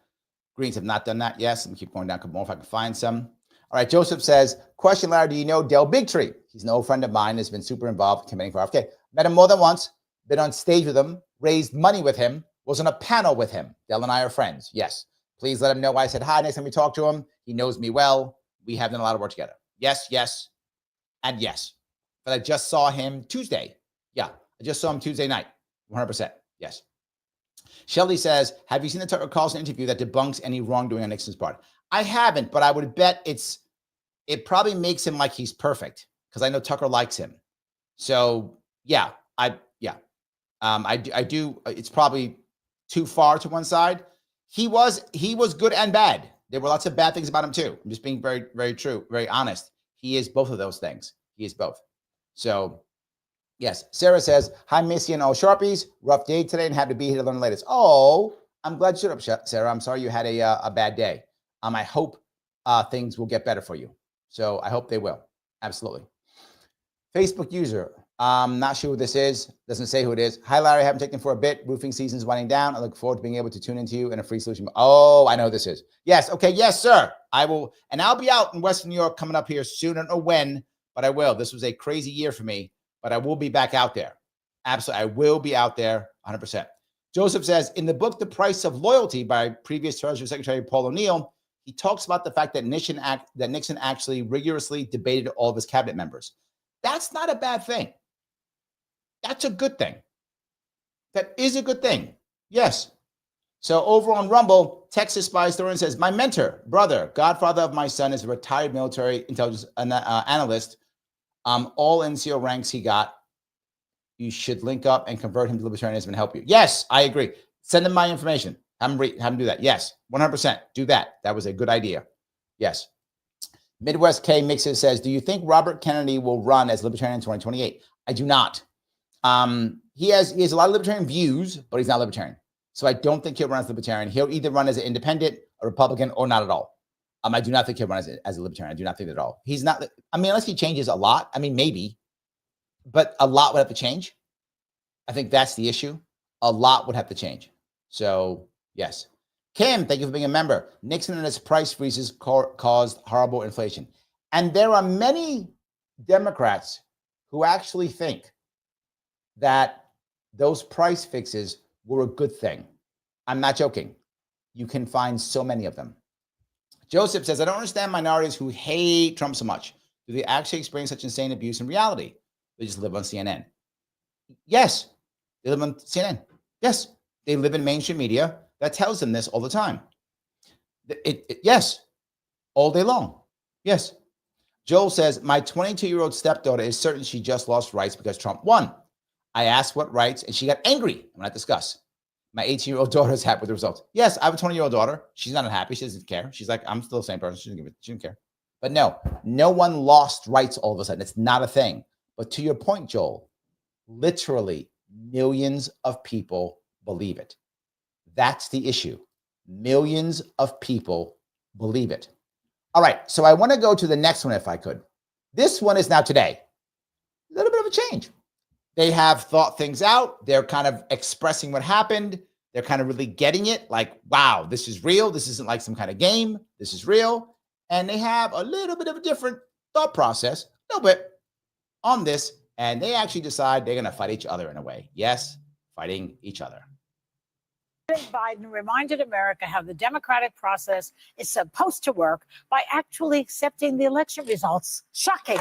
Greens have not done that. Yes. Let me keep going down a couple more if I can find some. All right. Joseph says, question, Larry, do you know Del Bigtree? He's an old friend of mine, has been super involved in campaigning for RFK. Met him more than once, been on stage with him, raised money with him, was on a panel with him. Del and I are friends. Yes. Please let him know why I said hi next time we talk to him. He knows me well. We have done a lot of work together. Yes, yes, and yes. But I just saw him Tuesday. Yeah, I just saw him Tuesday night. 100%. Yes. Shelly says, have you seen the Tucker Carlson interview that debunks any wrongdoing on Nixon's part? I haven't, but I would bet it probably makes him like he's perfect because I know Tucker likes him. So yeah, I do. It's probably too far to one side. He was good and bad. There were lots of bad things about him too. I'm just being very, very true, very honest. He is both of those things. He is both. So yes, Sarah says, hi, Missy and all Sharpies. Rough day today and had to be here to learn the latest. Oh, I'm glad you shut up, Sarah. I'm sorry you had a bad day. I hope things will get better for you. So I hope they will. Absolutely. Facebook user. Not sure who this is. Doesn't say who it is. Hi, Larry. I haven't taken for a bit. Roofing season's winding down. I look forward to being able to tune into you in a free solution. Oh, I know who this is. Yes. Okay. Yes, sir. I will. And I'll be out in Western New York coming up here soon. I don't know when, but I will. This was a crazy year for me, but I will be back out there. Absolutely. I will be out there 100%. Joseph says, in the book, The Price of Loyalty by previous Treasury Secretary Paul O'Neill, he talks about the fact that Nixon actually rigorously debated all of his cabinet members. That's not a bad thing. That's a good thing. That is a good thing. Yes. So over on Rumble, Texas spy historian says, my mentor, brother, godfather of my son is a retired military intelligence analyst. All NCO ranks he got. You should link up and convert him to libertarianism and help you. Yes, I agree. Send him my information. Have him do that. Yes, 100%. Do that. That was a good idea. Yes. Midwest K Mixes says, do you think Robert Kennedy will run as libertarian in 2028? I do not. He has a lot of libertarian views, but he's not libertarian. So I don't think he'll run as libertarian. He'll either run as an independent, a Republican, or not at all. I do not think he'll run as a libertarian. I do not think that at all. He's not, I mean, unless he changes a lot. I mean, maybe. But a lot would have to change. I think that's the issue. A lot would have to change. So, yes. Kim, thank you for being a member. Nixon and his price freezes caused horrible inflation. And there are many Democrats who actually think that those price fixes were a good thing. I'm not joking. You can find so many of them. Joseph says, I don't understand minorities who hate Trump so much. Do they actually experience such insane abuse in reality? They just live on CNN. Yes, they live on CNN. Yes, they live in mainstream media that tells them this all the time. Yes, all day long. Yes. Joel says, my 22-year-old stepdaughter is certain she just lost rights because Trump won. I asked what rights, and she got angry when I discussed. My 18-year-old daughter is happy with the results. Yes, I have a 20-year-old daughter. She's not unhappy. She doesn't care. She's like, I'm still the same person. She doesn't care. But no one lost rights all of a sudden. It's not a thing. But to your point, Joel, literally millions of people believe it. That's the issue. Millions of people believe it. All right, so I want to go to the next one if I could. This one is now today. A little bit of a change. They have thought things out. They're kind of expressing what happened. They're kind of really getting it. Like, wow, this is real. This isn't like some kind of game. This is real. And they have a little bit of a different thought process, a little bit, on this, and they actually decide they're going to fight each other in a way. Yes, fighting each other. Biden reminded America how the democratic process is supposed to work by actually accepting the election results. Shocking.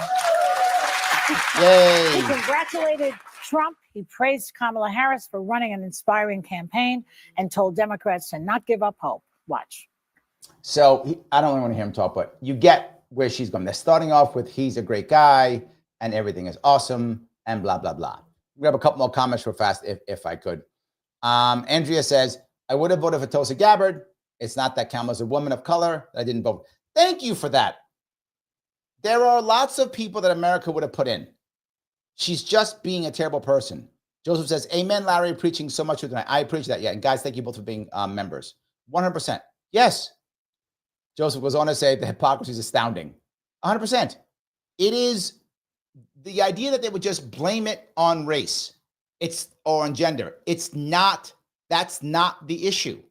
Yay. He congratulated Trump. He praised Kamala Harris for running an inspiring campaign and told Democrats to not give up hope. Watch. So I don't really want to hear him talk, but you get where she's going. They're starting off with he's a great guy and everything is awesome and blah, blah, blah. We have a couple more comments real fast if I could. Andrea says, I would have voted for Tulsi Gabbard. It's not that Kamala's a woman of color. I didn't vote. Thank you for that. There are lots of people that America would have put in. She's just being a terrible person. Joseph says, amen, Larry, preaching so much tonight. I appreciate that. Yeah, and guys, thank you both for being members. 100%. Yes. Joseph goes on to say the hypocrisy is astounding. 100%. It is the idea that they would just blame it on race. Or on gender. That's not the issue,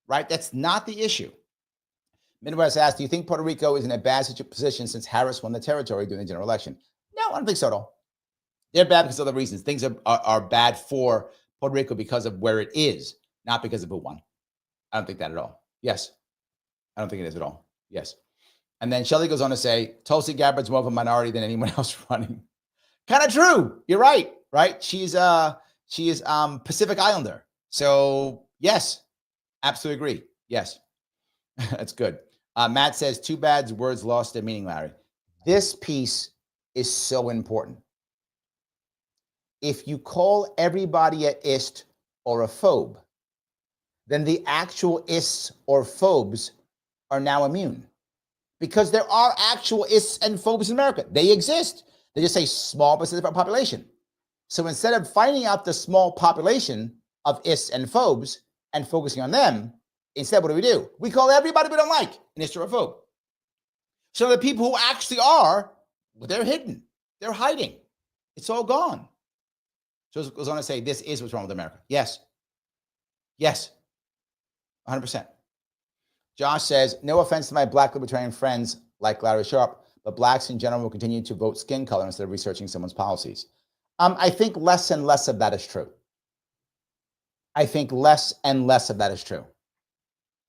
right? That's not the issue. Midwest asks, do you think Puerto Rico is in a bad position since Harris won the territory during the general election? No, I don't think so at all. They're bad because of other reasons. Things are bad for Puerto Rico because of where it is, not because of who won. I don't think that at all. Yes. I don't think it is at all. Yes. And then Shelley goes on to say, Tulsi Gabbard's more of a minority than anyone else running. Kind of true. You're right. Right? She is Pacific Islander. So yes, absolutely agree. Yes. That's good. Matt says, too bad words lost their meaning, Larry. This piece is so important. If you call everybody a ist or a phobe, then the actual ists or phobes are now immune. Because there are actual ists and phobes in America. They exist. They just say small percentage of our population. So instead of finding out the small population of ists and phobes and focusing on them, instead, what do? We call everybody we don't like an ist or a phobe. So the people who actually are, well, they're hidden. They're hiding. It's all gone. So it goes on to say, this is what's wrong with America. Yes. Yes. 100%. Josh says, no offense to my black libertarian friends like Larry Sharpe, but blacks in general will continue to vote skin color instead of researching someone's policies. I think less and less of that is true. I think less and less of that is true.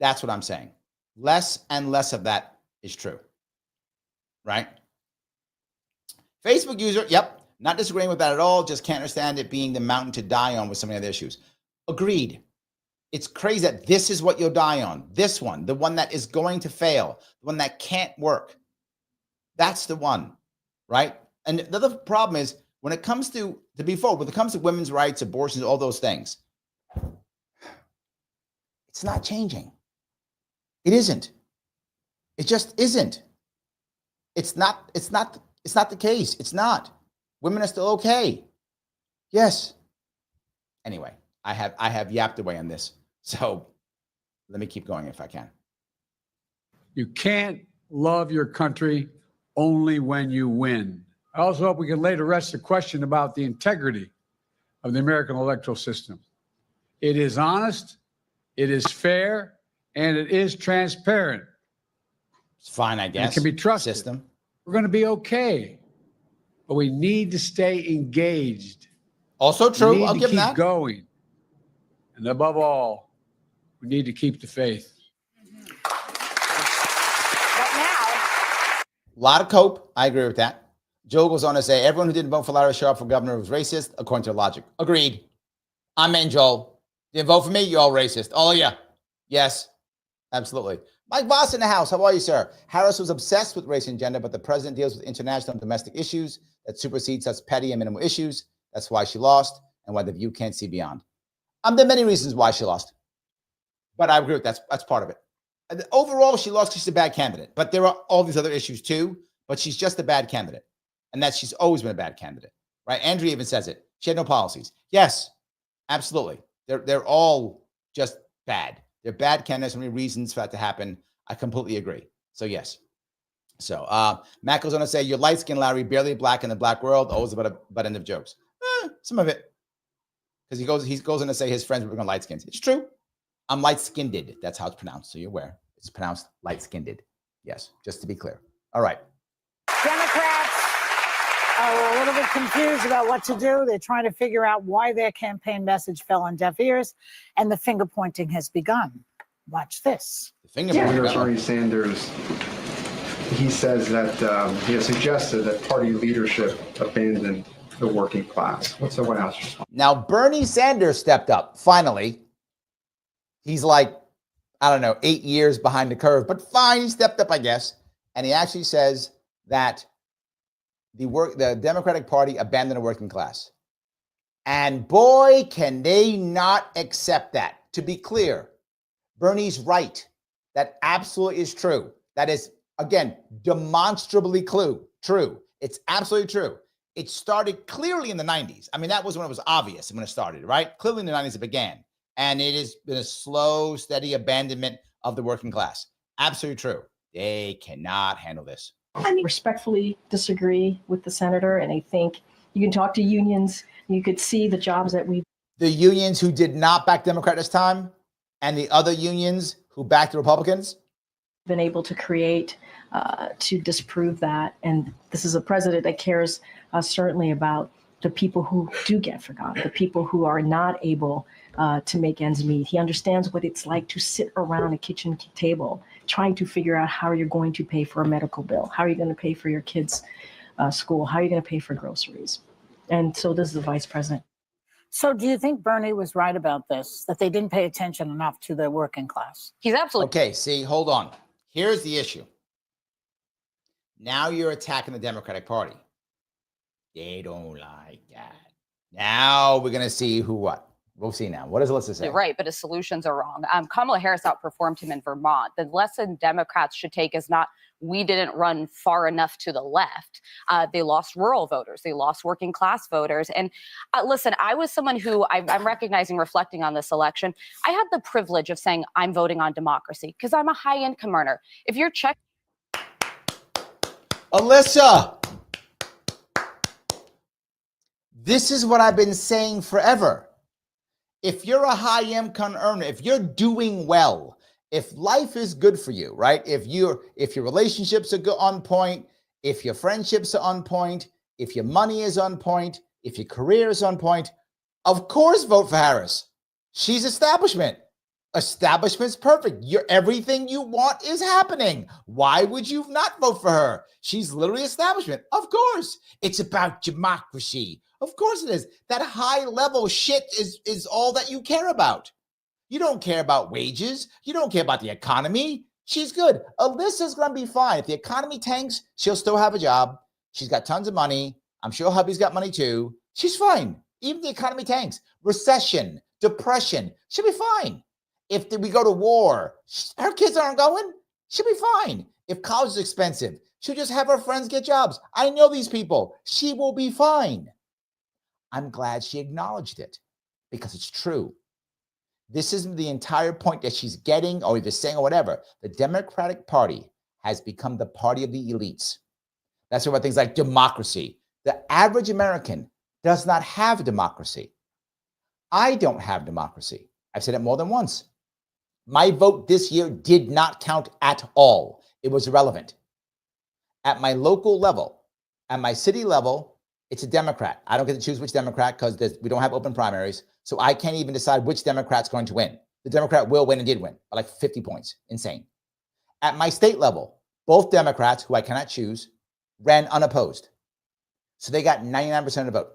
That's what I'm saying. Less and less of that is true. Right? Facebook user, yep, not disagreeing with that at all. Just can't understand it being the mountain to die on with so many other issues. Agreed. It's crazy that this is what you'll die on. This one, the one that is going to fail, the one that can't work. That's the one, right? And the other problem is when it comes to be forward, when it comes to women's rights, abortions, all those things, it's not changing. It isn't. It just isn't. It's not the case. It's not. Women are still okay. Yes. Anyway, I have yapped away on this. So let me keep going if I can. You can't love your country only when you win. I also hope we can lay to rest the question about the integrity of the American electoral system. It is honest, it is fair, and it is transparent. It's fine, I guess. And it can be trusted. System. We're going to be okay, but we need to stay engaged. Also true. We need I'll to give keep that. going. And above all, we need to keep the faith. But now, A lot of cope. I agree with that. Joe goes on to say, everyone who didn't vote for Larry Sharpe for governor was racist, according to logic. Agreed. Amen, Joel. Didn't vote for me, you're all racist. All of you. Yes, absolutely. Mike Voss in the house. How are you, sir? Harris was obsessed with race and gender, but the president deals with international and domestic issues that supersede such petty and minimal issues. That's why she lost and why the View can't see beyond. There are many reasons why she lost, but I agree with that. That's part of it. And overall, she lost because she's a bad candidate, but there are all these other issues too, but she's just a bad candidate. And that she's always been a bad candidate, right? Andrea even says it. She had no policies. Yes, absolutely. They're all just bad. They're bad candidates. So many reasons for that to happen. I completely agree. So yes. So Matt goes on to say, you're light-skinned, Larry, barely black in the black world. Always about a butt end of jokes. Some of it. Because he goes on to say his friends were going light-skinned. It's true. I'm light-skinned. That's how it's pronounced. So you're aware. It's pronounced light-skinned. Yes, just to be clear. All right. Democrats are a little bit confused about what to do. They're trying to figure out why their campaign message fell on deaf ears, and the finger pointing has begun. Watch this. The finger pointing. Bernie Sanders, he says that he has suggested that party leadership abandon the working class. What's the White House response? Now, Bernie Sanders stepped up, finally. He's like, I don't know, 8 years behind the curve, but fine, he stepped up, I guess. And he actually says that the Democratic Party abandoned the working class. And boy, can they not accept that. To be clear, Bernie's right. That absolutely is true. That is, again, demonstrably true. It's absolutely true. It started clearly in the 90s. I mean, that was when it was obvious when it started, right? Clearly in the 90s it began. And it has been a slow, steady abandonment of the working class. Absolutely true. They cannot handle this. I respectfully disagree with the senator, and I think you can talk to unions. You could see the jobs that we. The unions who did not back Democrat this time, and the other unions who backed the Republicans, been able to create to disprove that. And this is a president that cares certainly about the people who do get forgotten, the people who are not able to make ends meet. He understands what it's like to sit around a kitchen table trying to figure out how you're going to pay for a medical bill, how are you going to pay for your kids' school, how are you going to pay for groceries. And so this is the vice president. So do you think Bernie was right about this, that they didn't pay attention enough to the working class? He's absolutely. Okay, see, hold on. Here's the issue. Now you're attacking the Democratic Party. They don't like that. Now we're going to see who what. We'll see now. What does Alyssa say? You're right, but his solutions are wrong. Kamala Harris outperformed him in Vermont. The lesson Democrats should take is not we didn't run far enough to the left. They lost rural voters. They lost working class voters. And listen, I was someone who I'm recognizing, reflecting on this election. I had the privilege of saying I'm voting on democracy because I'm a high income earner. If you're checking. Alyssa, this is what I've been saying forever. If you're a high income earner, if you're doing well, if life is good for you, right? If your relationships are on point, if your friendships are on point, if your money is on point, If your career is on point, of course, vote for Harris. She's establishment. Establishment's perfect. Everything you want is happening. Why would you not vote for her? She's literally establishment. Of course. It's about democracy. Of course it is. That high level shit is all that you care about. You don't care about wages. You don't care about the economy. She's good. Alyssa's going to be fine. If the economy tanks, she'll still have a job. She's got tons of money. I'm sure hubby's got money too. She's fine. Even if the economy tanks. Recession, depression, she'll be fine. If we go to war, her kids aren't going, she'll be fine. If college is expensive, she'll just have her friends get jobs. I know these people. She will be fine. I'm glad she acknowledged it because it's true. This isn't the entire point that she's getting or either saying or whatever. The Democratic Party has become the party of the elites. That's about things like democracy. The average American does not have democracy. I don't have democracy. I've said it more than once. My vote this year did not count at all. It was irrelevant. At my local level, at my city level, it's a Democrat. I don't get to choose which Democrat because we don't have open primaries. So I can't even decide which Democrat's going to win. The Democrat will win and did win by like 50 points. Insane. At my state level, both Democrats, who I cannot choose, ran unopposed. So they got 99% of the vote.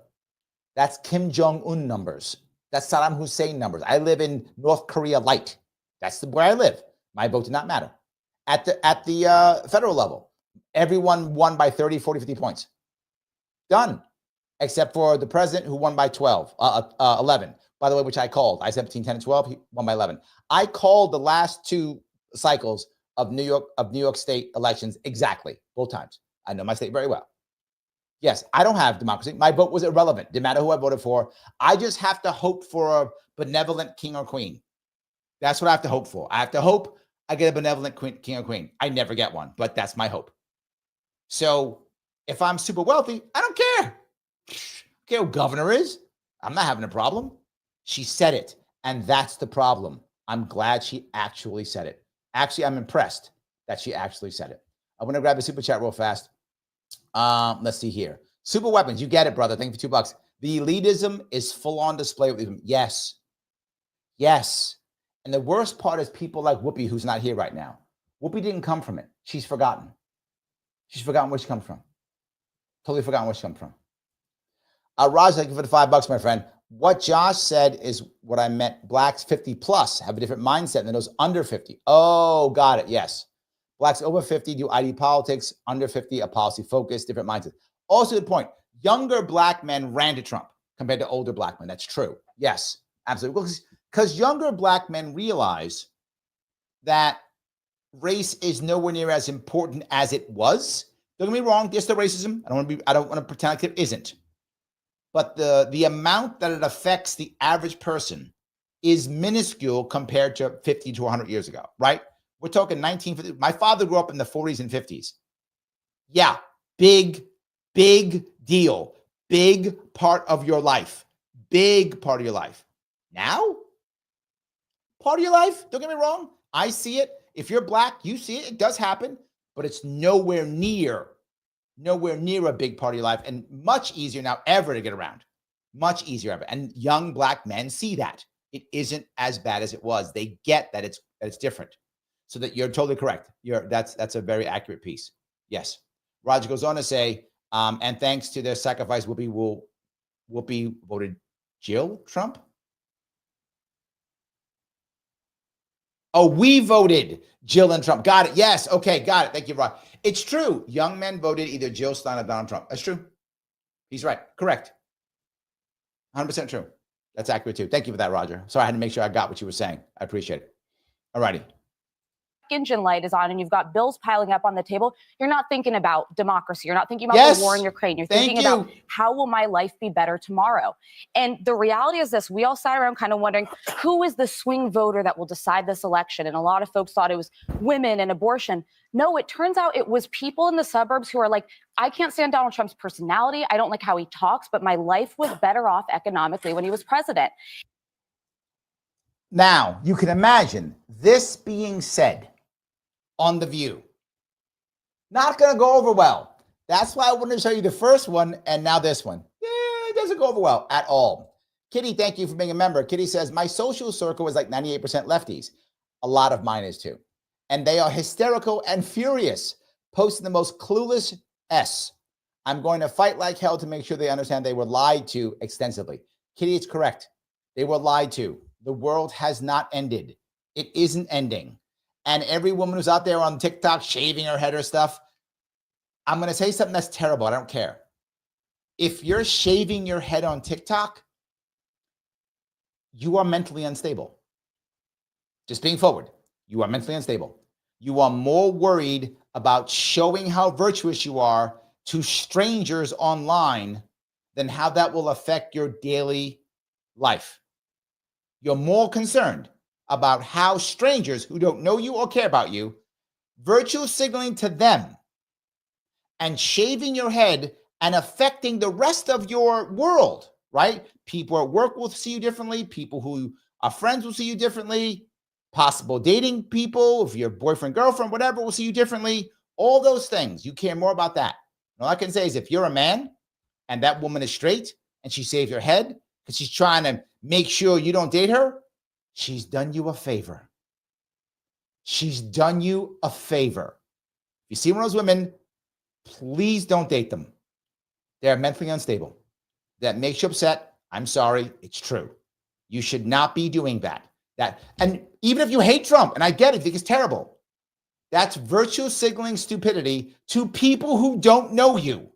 That's Kim Jong-un numbers. That's Saddam Hussein numbers. I live in North Korea light. That's where I live. My vote did not matter. At the federal level, everyone won by 30, 40, 50 points. Done. Except for the president who won by 11. By the way, which I called. I said between 10 and 12. He won by 11. I called the last two cycles of New York State elections exactly, both times. I know my state very well. Yes, I don't have democracy. My vote was irrelevant. Didn't matter who I voted for. I just have to hope for a benevolent king or queen. That's what I have to hope for. I have to hope I get a benevolent king or queen. I never get one, but that's my hope. So if I'm super wealthy, I don't care. I don't care who governor is. I'm not having a problem. She said it, and that's the problem. I'm glad she actually said it. Actually, I'm impressed that she actually said it. I want to grab a super chat real fast. Let's see here. Super weapons. You get it, brother. Thank you for $2. The elitism is full on display with them. Yes. Yes. And the worst part is people like Whoopi, who's not here right now. Whoopi didn't come from it. She's forgotten. She's forgotten where she comes from. Totally forgotten where she comes from. Raj, thank you for the $5, my friend. What Josh said is what I meant. Blacks 50 plus have a different mindset than those under 50. Oh, got it. Yes. Blacks over 50 do ID politics, under 50 a policy focus, different mindset. Also the point, younger black men ran to Trump compared to older black men. That's true. Yes, absolutely. Because younger black men realize that race is nowhere near as important as it was. Don't get me wrong, there's still racism. I don't want to pretend like there isn't. But the amount that it affects the average person is minuscule compared to 50 to 100 years ago, right? We're talking 1950. My father grew up in the 40s and 50s. Yeah, big deal. Big part of your life. Big part of your life. Now, part of your life, don't get me wrong. I see it. If you're black, you see it. It does happen, but it's nowhere near a big part of your life, and much easier now ever to get around. Much easier ever. And young black men see that. It isn't as bad as it was. They get that it's different. So that you're totally correct. That's a very accurate piece. Yes. Roger goes on to say, and thanks to their sacrifice, Whoopi voted Jill Trump. Oh, we voted Jill and Trump. Got it. Yes. Okay. Got it. Thank you, Rod. It's true. Young men voted either Jill Stein or Donald Trump. That's true. He's right. Correct. 100% true. That's accurate too. Thank you for that, Roger. Sorry, I had to make sure I got what you were saying. I appreciate it. All righty. Engine light is on and you've got bills piling up on the table, you're not thinking about democracy. You're not thinking about the war in Ukraine. You're thinking about how will my life be better tomorrow? And the reality is this, we all sat around kind of wondering who is the swing voter that will decide this election? And a lot of folks thought it was women and abortion. No, it turns out it was people in the suburbs who are like, I can't stand Donald Trump's personality. I don't like how he talks, but my life was better off economically when he was president. Now, you can imagine this being said on The View. Not going to go over well. That's why I wanted to show you the first one and now this one. Yeah, doesn't go over well at all. Kitty, thank you for being a member. Kitty says, my social circle is like 98% lefties. A lot of mine is too. And they are hysterical and furious, posting the most clueless S. I'm going to fight like hell to make sure they understand they were lied to extensively. Kitty, it's correct. They were lied to. The world has not ended. It isn't ending. And every woman who's out there on TikTok shaving her head or stuff, I'm going to say something that's terrible. I don't care. If you're shaving your head on TikTok, you are mentally unstable. Just being forward, you are mentally unstable. You are more worried about showing how virtuous you are to strangers online than how that will affect your daily life. You're more concerned about how strangers who don't know you or care about you, virtue signaling to them and shaving your head and affecting the rest of your world, right? People at work will see you differently. People who are friends will see you differently. Possible dating people, if you're boyfriend, girlfriend, whatever, will see you differently. All those things, you care more about that. And all I can say is if you're a man and that woman is straight and she shaves her head because she's trying to make sure you don't date her, she's done you a favor. She's done you a favor. If you see one of those women, please don't date them. They're mentally unstable. That makes you upset. I'm sorry. It's true. You should not be doing that. And even if you hate Trump, and I get it, I think it's terrible, that's virtue signaling stupidity to people who don't know you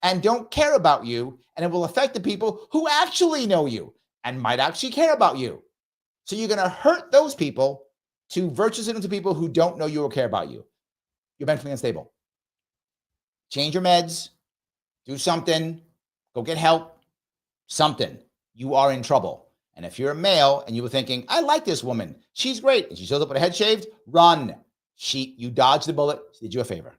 and don't care about you, and it will affect the people who actually know you and might actually care about you. So you're going to hurt those people to virtue signal to people who don't know you or care about you. You're mentally unstable. Change your meds. Do something. Go get help. Something. You are in trouble. And if you're a male and you were thinking, I like this woman, she's great, and she shows up with her head shaved, run. You dodged the bullet. She did you a favor.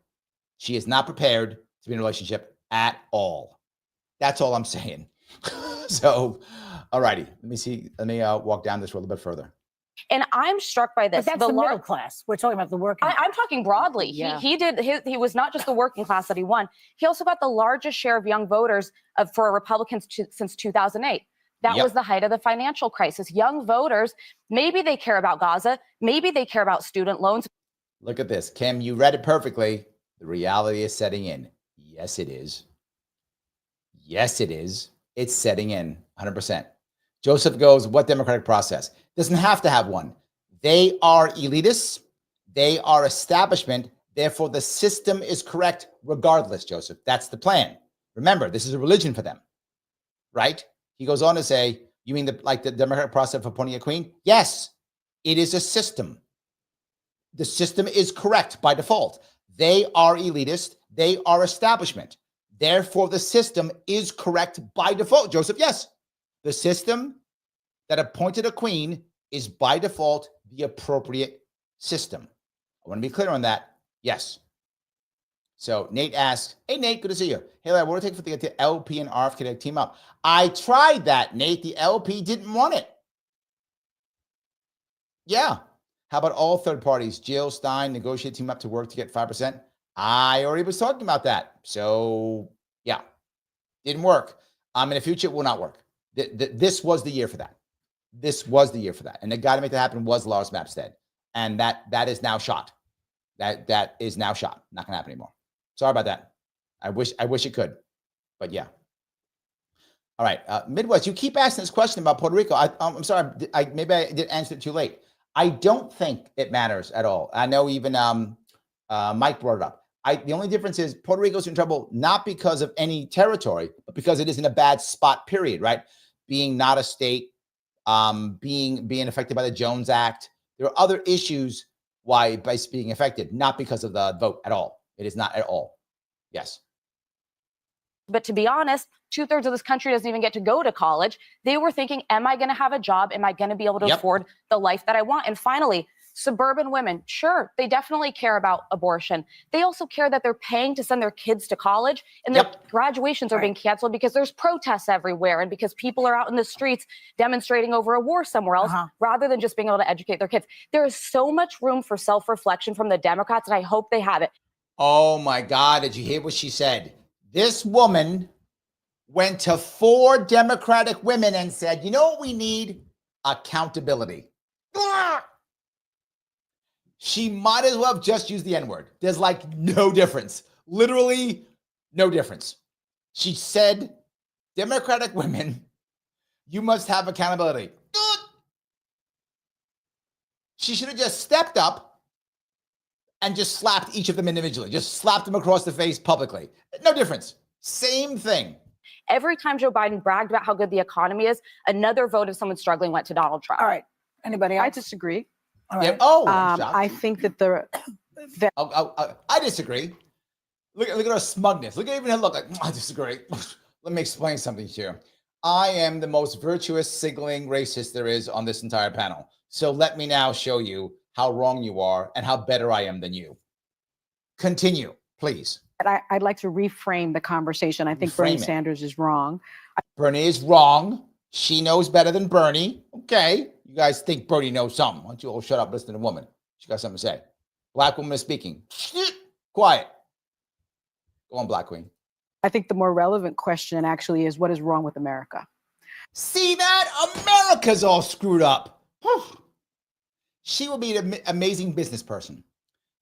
She is not prepared to be in a relationship at all. That's all I'm saying. So, all righty. Let me walk down this road a little bit further. And I'm struck by this. But that's the middle class. We're talking about the working. I'm talking broadly. Yeah. He was not just the working class that he won. He also got the largest share of young voters for Republicans since 2008. That was the height of the financial crisis. Young voters, maybe they care about Gaza. Maybe they care about student loans. Look at this. Kim, you read it perfectly. The reality is setting in. Yes, it is. Yes, it is. It's setting in 100%. Joseph goes, what democratic process? Doesn't have to have one. They are elitists. They are establishment. Therefore, the system is correct regardless, Joseph. That's the plan. Remember, this is a religion for them, right? He goes on to say, you mean the democratic process for appointing a queen? Yes, it is a system. The system is correct by default. They are elitist. They are establishment. Therefore, the system is correct by default. Joseph, yes. The system that appointed a queen is by default the appropriate system. I want to be clear on that. Yes. So Nate asks, hey, Nate, good to see you. Hey, Larry, what do you think for the LP and RFK to team up? I tried that, Nate. The LP didn't want it. Yeah. How about all third parties? Jill Stein negotiate team up to work to get 5%. I already was talking about that. So yeah, didn't work. In the future, it will not work. This was the year for that. This was the year for that. And the guy to make that happen was Lars Mapstead. And that is now shot. That is now shot. Not going to happen anymore. Sorry about that. I wish it could, but yeah. All right, Midwest, you keep asking this question about Puerto Rico. I'm sorry, maybe I did answer it too late. I don't think it matters at all. I know even Mike brought it up. The only difference is Puerto Rico's in trouble not because of any territory, but because it is in a bad spot, period, right? Being not a state, being affected by the Jones Act. There are other issues why by being affected, not because of the vote at all. It is not at all. Yes. But to be honest, 2/3 of this country doesn't even get to go to college. They were thinking, am I going to have a job? Am I going to be able to afford the life that I want? And finally, suburban women, sure, they definitely care about abortion. They also care that they're paying to send their kids to college and their graduations are being canceled because there's protests everywhere and because people are out in the streets demonstrating over a war somewhere else rather than just being able to educate their kids. There is so much room for self-reflection from the Democrats, and I hope they have it. Oh my God, did you hear what she said? This woman went to 4 Democratic women and said, you know what we need? Accountability. She might as well have just used the N-word. There's like no difference. Literally no difference. She said, Democratic women, you must have accountability. She should have just stepped up and just slapped each of them individually. Just slapped them across the face publicly. No difference. Same thing. Every time Joe Biden bragged about how good the economy is, another vote of someone struggling went to Donald Trump. All right. Anybody else? I disagree. All right. Yeah. I think that I disagree. Look at her smugness. Look at even her look. Like, I disagree. Let me explain something to you. I am the most virtuous, signaling racist there is on this entire panel. So let me now show you how wrong you are and how better I am than you. Continue, please. I'd like to reframe the conversation. I think Bernie Sanders is wrong. Bernie is wrong. She knows better than Bernie. Okay. You guys think Bernie knows something. Why don't you all shut up, listen to the woman? She got something to say. Black woman is speaking. Quiet. Go on, Black Queen. I think the more relevant question actually is, what is wrong with America? See that? America's all screwed up. She will be an amazing business person.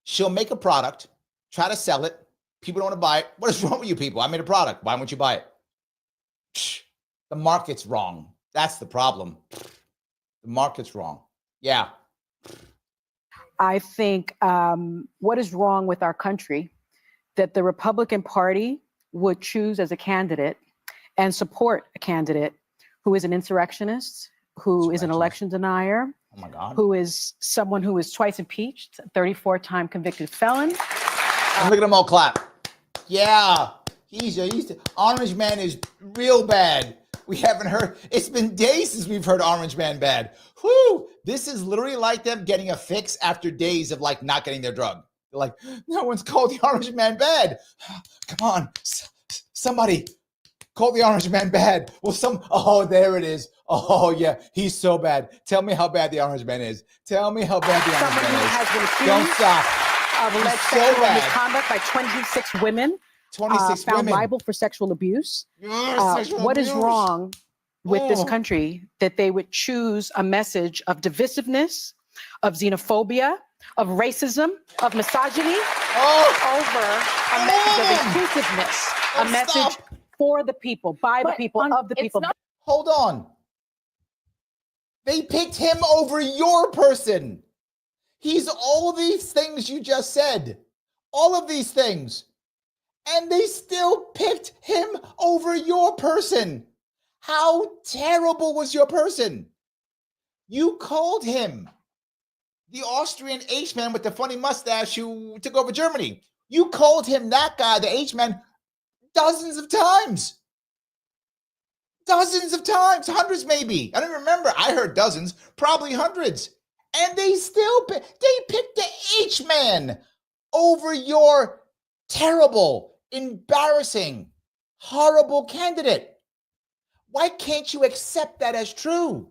She'll make a product, try to sell it. People don't want to buy it. What is wrong with you people? I made a product. Why won't you buy it? The market's wrong. That's the problem. The market's wrong. Yeah. I think what is wrong with our country, that the Republican Party would choose as a candidate and support a candidate who is an insurrectionist, who is an election denier, oh my God, who is someone who is twice impeached, 34-time convicted felon. Look at them all clap. Yeah, he's Orange Man is real bad. We haven't heard, it's been days since we've heard Orange Man bad. Whoo, this is literally like them getting a fix after days of like not getting their drug. They're like, no one's called the Orange Man bad. Come on, somebody call the Orange Man bad. Well, oh, there it is. Oh yeah, he's so bad. Tell me how bad the Orange Man is. Tell me how bad the Orange Man is. Has been accused Don't stop. Of alleged sexual misconduct by 26 women. 26 found women. liable for sexual abuse. What is wrong with this country that they would choose a message of divisiveness, of xenophobia, of racism, of misogyny over a message of inclusiveness, a message for the people, by the people, of the people. Hold on. They picked him over your person. He's all these things you just said. All of these things. And they still picked him over your person. How terrible was your person? You called him the Austrian H-man with the funny mustache who took over Germany. You called him that guy, the H-man, dozens of times. Dozens of times, hundreds maybe. I don't remember. I heard dozens, probably hundreds. And they still picked the H-man over your terrible, embarrassing, horrible candidate. Why can't you accept that as true?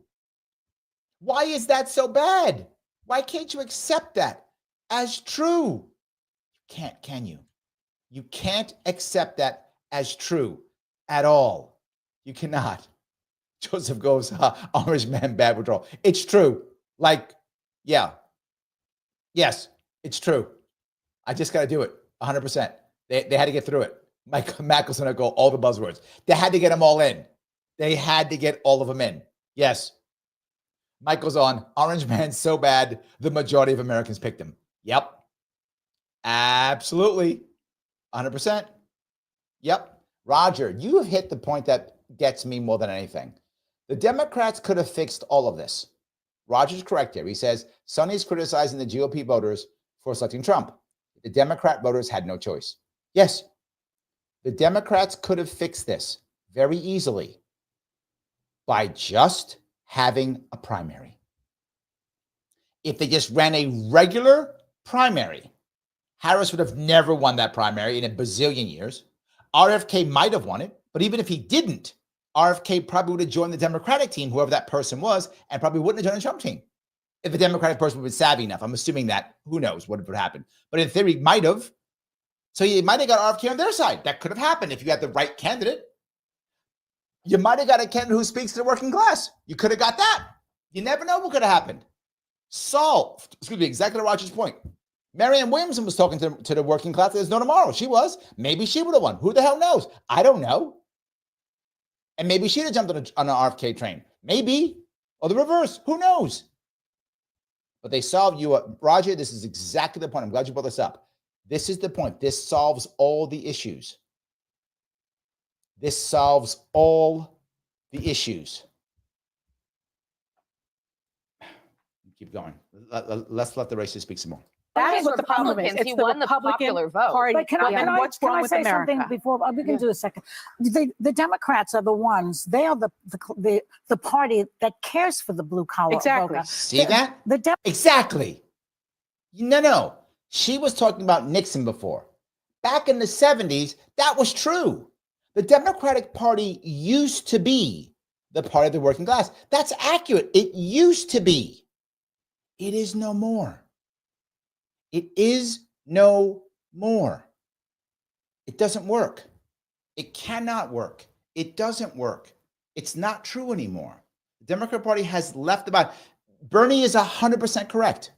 Why is that so bad? Why can't you accept that as true? You can't, can you? You can't accept that as true at all. You cannot. Joseph goes, Orange Man bad withdrawal. It's true. Like, yeah. Yes, it's true. I just got to do it 100%. They had to get through it. Mike Mackle's going to go all the buzzwords. They had to get them all in. They had to get all of them in. Yes. Mike goes on, Orange Man's so bad, the majority of Americans picked him. Yep. Absolutely. 100%. Yep. Roger, you have hit the point that gets me more than anything. The Democrats could have fixed all of this. Roger's correct here. He says, Sonny's criticizing the GOP voters for selecting Trump. The Democrat voters had no choice. Yes. The Democrats could have fixed this very easily by just having a primary. If they just ran a regular primary, Harris would have never won that primary in a bazillion years. RFK might have won it, but even if he didn't, RFK probably would have joined the Democratic team, whoever that person was, and probably wouldn't have joined the Trump team. If the Democratic person would have been savvy enough, I'm assuming that, who knows what would happen. But in theory, might have. So he might have got RFK on their side. That could have happened if you had the right candidate. You might have got a candidate who speaks to the working class. You could have got that. You never know what could have happened. Exactly to Roger's point. Marianne Williamson was talking to the working class. There's no tomorrow. She was. Maybe she would have won. Who the hell knows? I don't know. And maybe she'd have jumped on an RFK train. Maybe. Or the reverse. Who knows? But they solved you. Roger, this is exactly the point. I'm glad you brought this up. This is the point. This solves all the issues. This solves all the issues. Keep going. Let's let the racists speak some more. That's what the problem is. It's He the won the Republican popular vote. Party. But can What's wrong I with say America? something before we can do a second? The Democrats are the ones. They are the party that cares for the blue collar Exactly. voter. See that? Exactly. No. She was talking about Nixon before. Back in the 70s, that was true. The Democratic Party used to be the party of the working class. That's accurate. It used to be. It is no more. It is no more. It doesn't work. It cannot work. It doesn't work. It's not true anymore. The Democratic Party has left the body. Bernie is 100% correct.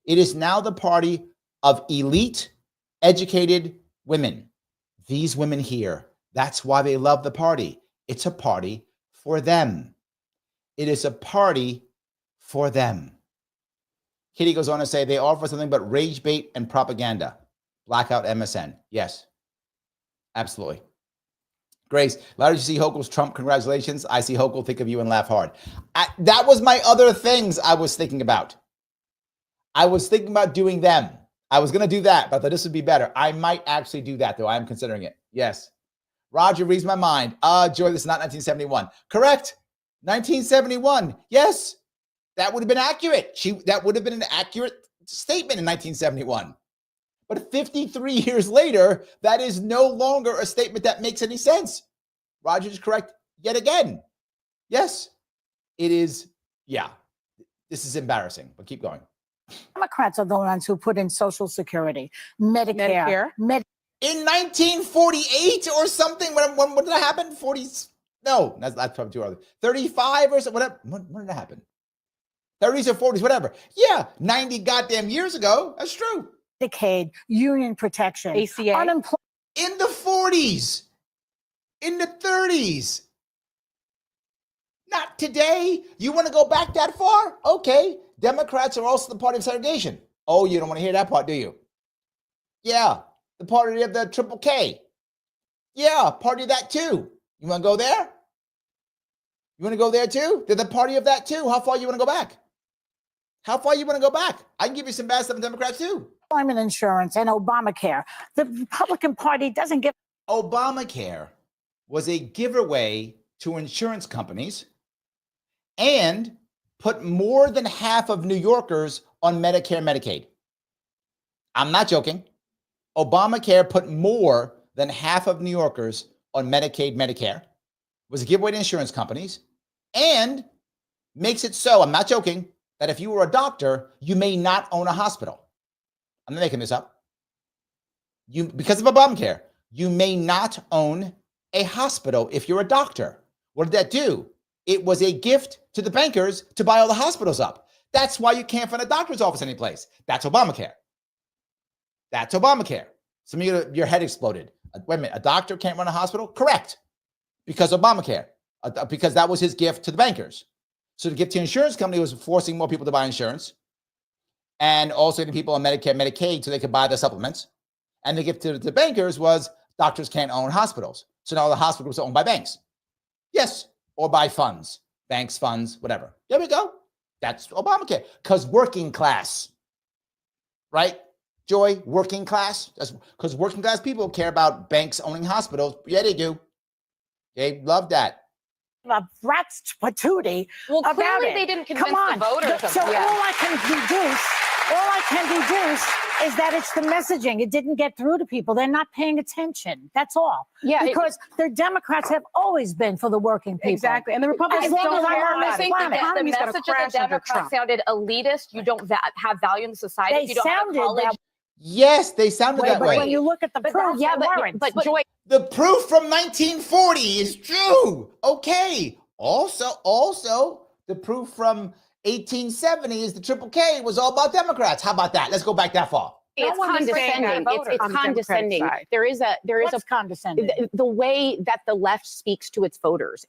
It is now the party of elite, educated women. These women here. That's why they love the party. It's a party for them. It is a party for them. Kitty goes on to say they offer something but rage bait and propaganda. Blackout MSN. Yes, absolutely. Grace, Larry, did you see Hochul's Trump? Congratulations. I see Hochul, think of you and laugh hard. That was my other things I was thinking about. I was thinking about doing them. I was going to do that, but I thought this would be better. I might actually do that, though. I am considering it. Yes. Roger reads my mind. Joy, this is not 1971. Correct. 1971. Yes. That would have been accurate. That would have been an accurate statement in 1971. But 53 years later, that is no longer a statement that makes any sense. Roger is correct yet again. Yes, it is. Yeah, this is embarrassing, but keep going. Democrats are the ones who put in Social Security, Medicare. In 1948 or something, when did that happen? 40s? No, that's probably too early. 35 or something, whatever. When did that happen? 30s or 40s, whatever. Yeah, 90 goddamn years ago. That's true. Medicaid, union protection, ACA. unemployment. In the 40s, in the 30s. Not today. You want to go back that far? Okay. Democrats are also the party of segregation. Oh, you don't want to hear that part, do you? Yeah, the party of the Triple K. Yeah, party of that too. You want to go there? You want to go there too? They're the party of that too. How far you want to go back? How far you want to go back? I can give you some bad stuff in Democrats too. Employment insurance and Obamacare. The Republican Party doesn't give. Obamacare was a giveaway to insurance companies and put more than half of New Yorkers on Medicare and Medicaid. I'm not joking. Obamacare put more than half of New Yorkers on Medicaid, Medicare. It was a giveaway to insurance companies and makes it so, I'm not joking, that if you were a doctor, you may not own a hospital. I'm not making this up. Because of Obamacare, you may not own a hospital if you're a doctor. What did that do? It was a gift to the bankers to buy all the hospitals up. That's why you can't find a doctor's office anyplace. That's Obamacare. That's Obamacare. Some of you, your head exploded. Wait a minute, a doctor can't run a hospital? Correct. Because Obamacare. Because that was his gift to the bankers. So the gift to the insurance company was forcing more people to buy insurance. And also the people on Medicare, Medicaid, so they could buy the supplements. And the gift to the bankers was doctors can't own hospitals. So now the hospitals are owned by banks. Yes, or by funds, banks, funds, whatever. There we go. That's Obamacare. Because working class, right? Joy, working class. That's because working class people care about banks owning hospitals. Yeah, they do. They love that. Rats patootie about clearly it. they didn't convince Come on. the voters. So all I can deduce is that it's the messaging. It didn't get through to people. They're not paying attention. That's all. Yeah, because the Democrats have always been for the working people. Exactly. And the Republicans As long don't as I'm care on about this it. planet. the Economy's gonna message of crash the under Democrats Trump. sounded elitist. You don't have value in the society. They If you don't have sounded college that Yes, they sounded that But way. when you look at the proof, but Joy, the proof from 1940 is true. Okay. Also, the proof from 1870 is the Triple K was all about Democrats. How about that? Let's go back that far. it's condescending. It's condescending. There is a condescending. The way that the left speaks to its voters.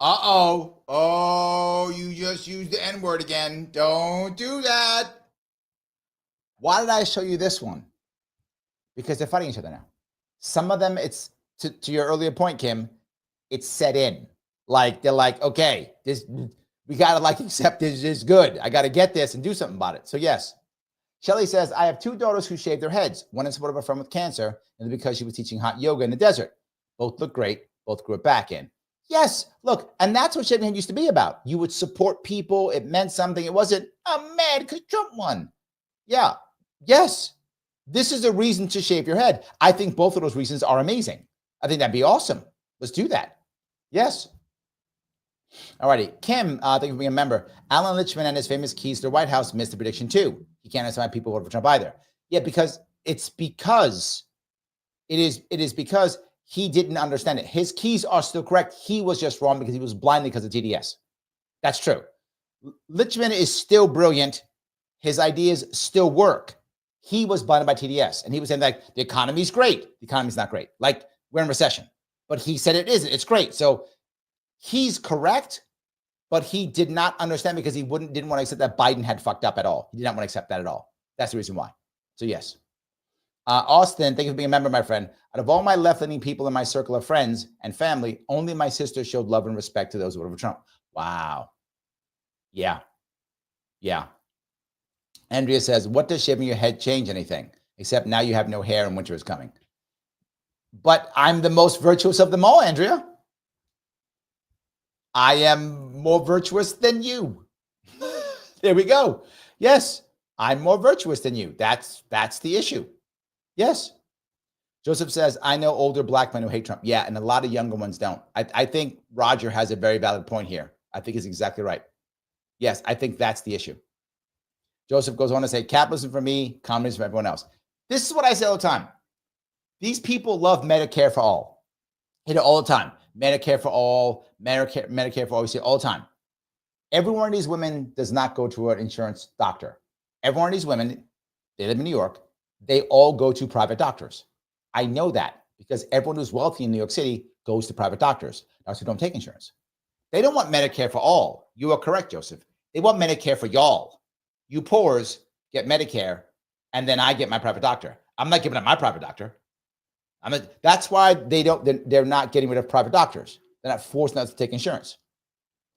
Oh, you just used the N-word again. Don't do that. Why did I show you this one? Because they're fighting each other now. Some of them, it's to your earlier point, Kim, it's set in. Like they're like, okay, this we gotta like accept this is good. I gotta get this and do something about it. So yes. Shelly says, I have 2 daughters who shave their heads. One in support of a friend with cancer, and because she was teaching hot yoga in the desert. Both look great. Both grew it back in. Yes, look, and that's what shaving head used to be about. You would support people. It meant something. It wasn't, I'm mad because Trump won. Yeah, yes. This is a reason to shave your head. I think both of those reasons are amazing. I think that'd be awesome. Let's do that. Yes. All righty. Kim, thank you for being a member. Alan Lichtman and his famous keys to the White House missed the prediction too. He can't understand why people voted for Trump either. Yeah, because it is because he didn't understand it. His keys are still correct. He was just wrong because he was blinded because of TDS. That's true. Lichtman is still brilliant. His ideas still work. He was blinded by TDS. And he was saying like, the economy's great. The economy's not great. Like we're in recession. But he said it isn't. It's great. So he's correct, but he did not understand because he didn't want to accept that Biden had fucked up at all. He did not want to accept that at all. That's the reason why. So yes. Austin, thank you for being a member, my friend. Out of all my left-leaning people in my circle of friends and family, only my sister showed love and respect to those who voted for Trump. Wow. Yeah. Yeah. Andrea says, what does shaving your head change anything? Except now you have no hair and winter is coming. But I'm the most virtuous of them all, Andrea. I am more virtuous than you. There we go. Yes, I'm more virtuous than you. That's the issue. Yes. Joseph says, I know older black men who hate Trump. Yeah, and a lot of younger ones don't. I think Roger has a very valid point here. I think he's exactly right. Yes, I think that's the issue. Joseph goes on to say, capitalism for me, communism for everyone else. This is what I say all the time. These people love Medicare for all. Hit it all the time. Medicare for all, Medicare for all. We say it all the time. Every one of these women does not go to an insurance doctor. Every one of these women, they live in New York, they all go to private doctors. I know that because everyone who's wealthy in New York City goes to private doctors. Doctors who don't take insurance. They don't want Medicare for all. You are correct, Joseph. They want Medicare for y'all. You poors get Medicare, and then I get my private doctor. I'm not giving up my private doctor. That's why they're not getting rid of private doctors. They're not forcing us to take insurance.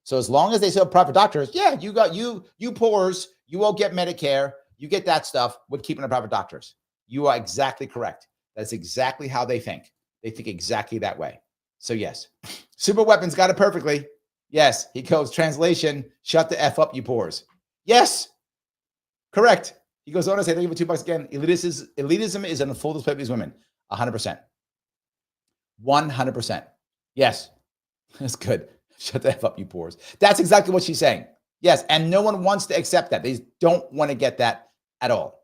So as long as they still have private doctors, yeah, you poors, you all get Medicare, you get that stuff with keeping the private doctors. You are exactly correct. That's exactly how they think. They think exactly that way. So yes, Super Weapons got it perfectly. Yes, he goes, translation, shut the F up, you poors. Yes, correct. He goes on to say, thank you for $2 again. Elitism is on full display of these women. 100%. 100%. Yes, that's good. Shut the F up, you poors. That's exactly what she's saying. Yes, and no one wants to accept that. They don't want to get that at all.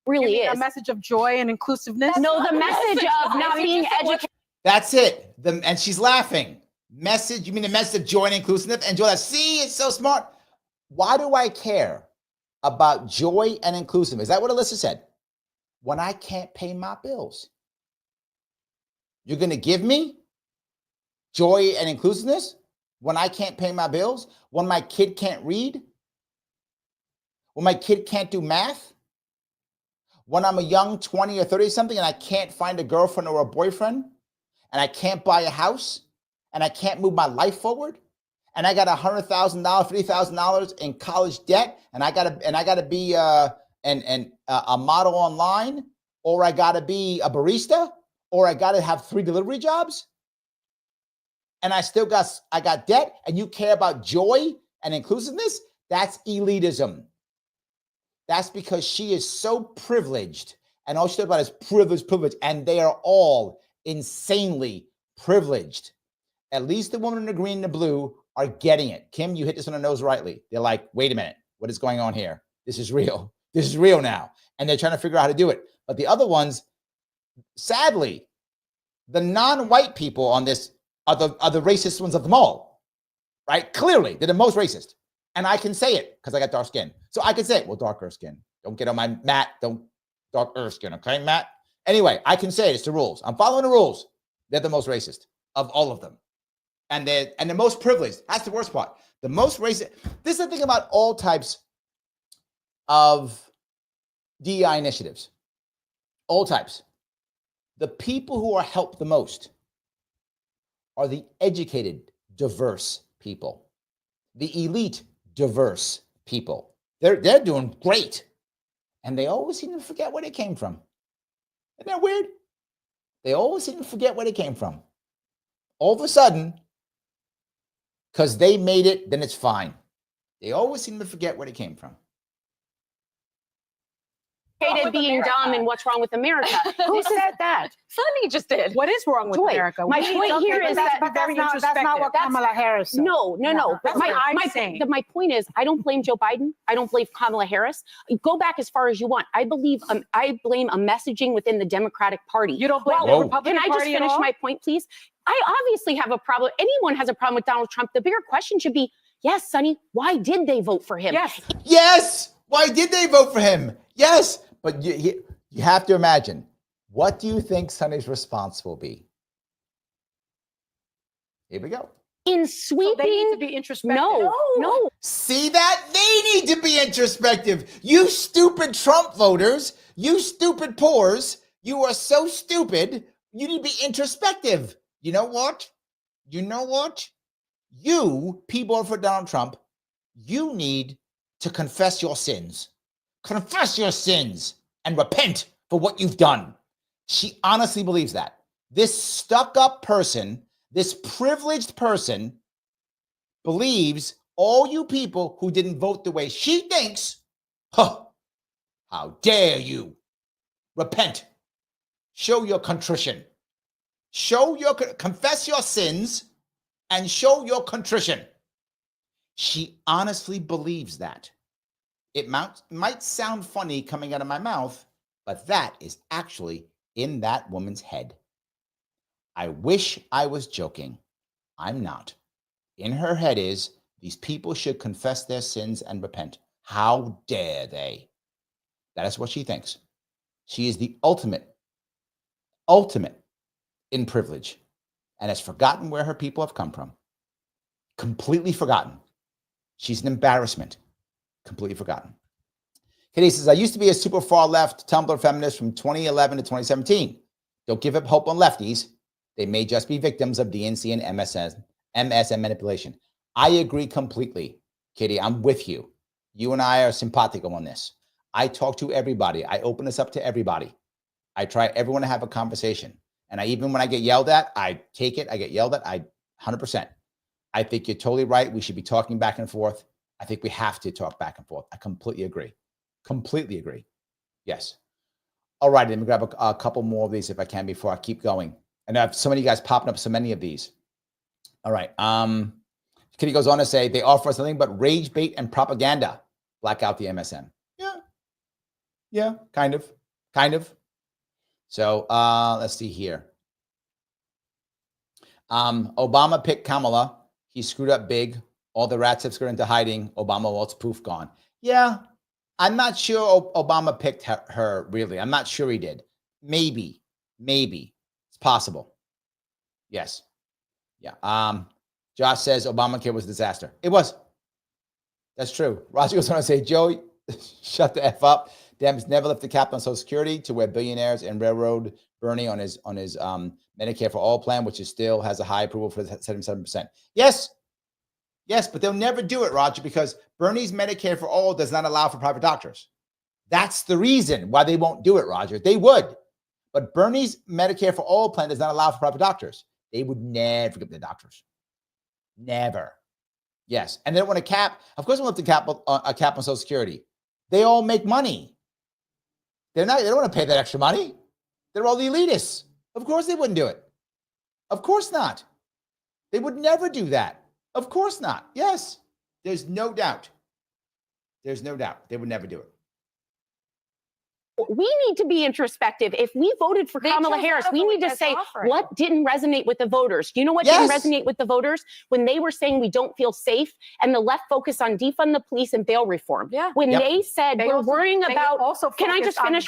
Really is. A message of joy and inclusiveness? No, the message of not being educated. That's it. And she's laughing. Message, you mean the message of joy and inclusiveness? And joy, see, it's so smart. Why do I care about joy and inclusiveness? Is that what Alyssa said? When I can't pay my bills. You're going to give me joy and inclusiveness when I can't pay my bills? When my kid can't read? When my kid can't do math? When I'm a young 20 or 30 something and I can't find a girlfriend or a boyfriend? And I can't buy a house? And I can't move my life forward? And I got $100,000, $50,000 in college debt? And I gotta be a model online? Or I gotta be a barista? Or I gotta have 3 delivery jobs? And I got debt, and you care about joy and inclusiveness? That's elitism. That's because she is so privileged, and all she talks about is privilege, and they are all insanely privileged. At least the woman in the green and the blue are getting it. Kim, you hit this on the nose rightly. They're like, wait a minute, what is going on here? This is real. This is real now. And they're trying to figure out how to do it. But the other ones, sadly, the non-white people on this are the racist ones of them all, right? Clearly, they're the most racist. And I can say it because I got dark skin. So I can say it. Well, darker skin. Don't get on my Matt. Don't darker skin. Okay, Matt? Anyway, I can say it. It's the rules. I'm following the rules. They're the most racist of all of them. And they're the most privileged. That's the worst part. The most racist. This is the thing about all types of DEI initiatives. All types. The people who are helped the most are the educated, diverse people. The elite, diverse people. They're doing great. And they always seem to forget where they came from. Isn't that weird? They always seem to forget where they came from. All of a sudden, because they made it, then it's fine. They always seem to forget where they came from. Hated being dumb and what's wrong with America. Who said that? Sunny just did. What is wrong with Joy, America? my point here is that that's not what Kamala Harris said. No. That's what I'm saying. My point is, I don't blame Joe Biden. I don't blame Kamala Harris. Go back as far as you want. I blame a messaging within the Democratic Party. You don't blame the Republican Can I just Party at finish all? my point, please? I obviously have a problem. Anyone has a problem with Donald Trump. The bigger question should be, yes, Sonny, why did they vote for him? Yes. Yes. Why did they vote for him? Yes. But you have to imagine, what do you think Sonny's response will be? Here we go. In sweeping, So they need to be introspective. No. See that? They need to be introspective. You stupid Trump voters, you stupid pores, you are so stupid. You need to be introspective. You know what? You, people for Donald Trump, you need to confess your sins. Confess your sins and repent for what you've done. She honestly believes that. This stuck-up person, this privileged person, believes all you people who didn't vote the way she thinks, how dare you? Repent. Show your contrition. Confess your sins and show your contrition. She honestly believes that. It might sound funny coming out of my mouth, but that is actually in that woman's head. I wish I was joking. I'm not. In her head is, these people should confess their sins and repent. How dare they? That is what she thinks. She is the ultimate in privilege and has forgotten where her people have come from. Completely forgotten. She's an embarrassment. Completely forgotten. Kitty says, I used to be a super far left Tumblr feminist from 2011 to 2017. Don't give up hope on lefties. They may just be victims of DNC and MSM manipulation. I agree completely, Kitty. I'm with you. You and I are simpatico on this. I talk to everybody. I open this up to everybody. I try everyone to have a conversation. And even when I get yelled at, I take it. I get yelled at. 100%. I think you're totally right. We should be talking back and forth. I think we have to talk back and forth. I completely agree. Completely agree. Yes. All right. Let me grab a couple more of these if I can before I keep going. And I have so many guys popping up, so many of these. All right. Kitty goes on to say, they offer us nothing but rage bait and propaganda. Black out the MSM. Yeah, kind of. So let's see here. Obama picked Kamala. He screwed up big. All the rats have screwed into hiding. Obama, well, it's poof gone. Yeah, I'm not sure Obama picked her really. I'm not sure he did. Maybe. It's possible. Yes. Yeah. Josh says Obamacare was a disaster. It was. That's true. Roger goes on to say, Joey, shut the F up. Dems never lift the cap on Social Security to where billionaires and railroad Bernie on his Medicare for All plan, which is still has a high approval for 77%. Yes, but they'll never do it, Roger, because Bernie's Medicare for All does not allow for private doctors. That's the reason why they won't do it, Roger. They would, but Bernie's Medicare for All plan does not allow for private doctors. They would never give the doctors. Never. Yes, and they don't want a cap. Of course, they want a cap on Social Security. They all make money. They don't want to pay that extra money. They're all the elitists. Of course they wouldn't do it. Of course not. They would never do that. Of course not. Yes. There's no doubt. They would never do it. We need to be introspective. If we voted for Kamala Harris, we need to say what didn't resonate with the voters. You know what didn't resonate with the voters? When they were saying we don't feel safe, and the left focused on defund the police and bail reform. Yeah. When they said we're worrying about, can I just finish?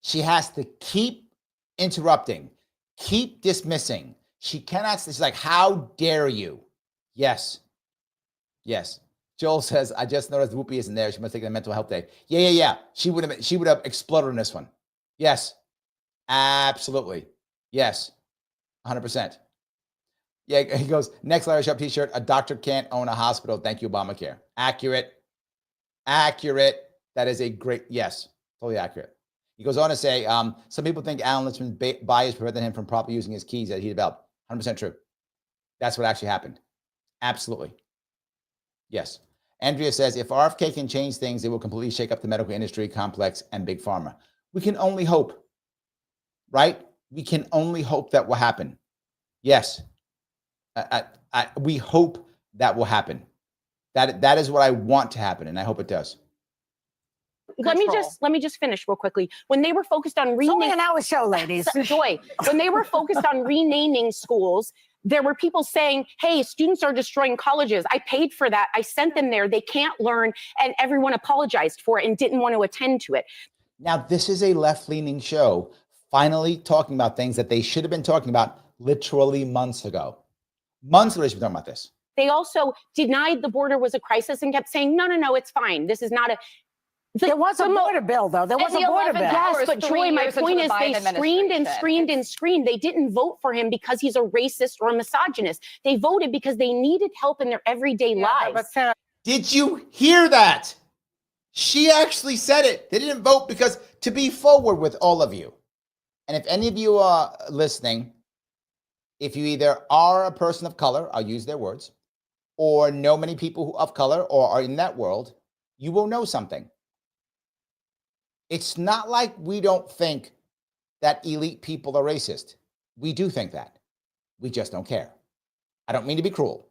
She has to keep interrupting, keep dismissing. She cannot. She's like, how dare you? Yes. Yes. Joel says, I just noticed Whoopi isn't there. She must take a mental health day. Yeah. She would have exploded in this one. Yes. Absolutely. Yes. 100%. Yeah, he goes, next Larry Sharpe t-shirt, a doctor can't own a hospital. Thank you, Obamacare. Accurate. That is a great, yes, totally accurate. He goes on to say, some people think Alan Litzman's bias prevented him from properly using his keys that he developed. 100% true. That's what actually happened. Absolutely. Yes. Andrea says, if RFK can change things, it will completely shake up the medical industry complex and big pharma. We can only hope, right? We can only hope that will happen. Yes. We hope that will happen. That is what I want to happen, and I hope it does. Let me just finish real quickly. When they were focused on renaming, it's only an hour show, ladies. Joy. When they were focused on renaming schools, there were people saying, hey, students are destroying colleges. I paid for that. I sent them there. They can't learn. And everyone apologized for it and didn't want to attend to it. Now, this is a left-leaning show finally talking about things that they should have been talking about literally months ago. Months ago, they should be talking about this. They also denied the border was a crisis and kept saying, no, it's fine. This is not a... There was a border bill, though. There was a border bill. Yes, but Joy, my point is they screened. They didn't vote for him because he's a racist or a misogynist. They voted because they needed help in their everyday lives. Did you hear that? She actually said it. They didn't vote because, to be forward with all of you, and if any of you are listening, if you either are a person of color, I'll use their words, or know many people of color or are in that world, you will know something. It's not like we don't think that elite people are racist. We do think that. We just don't care. I don't mean to be cruel.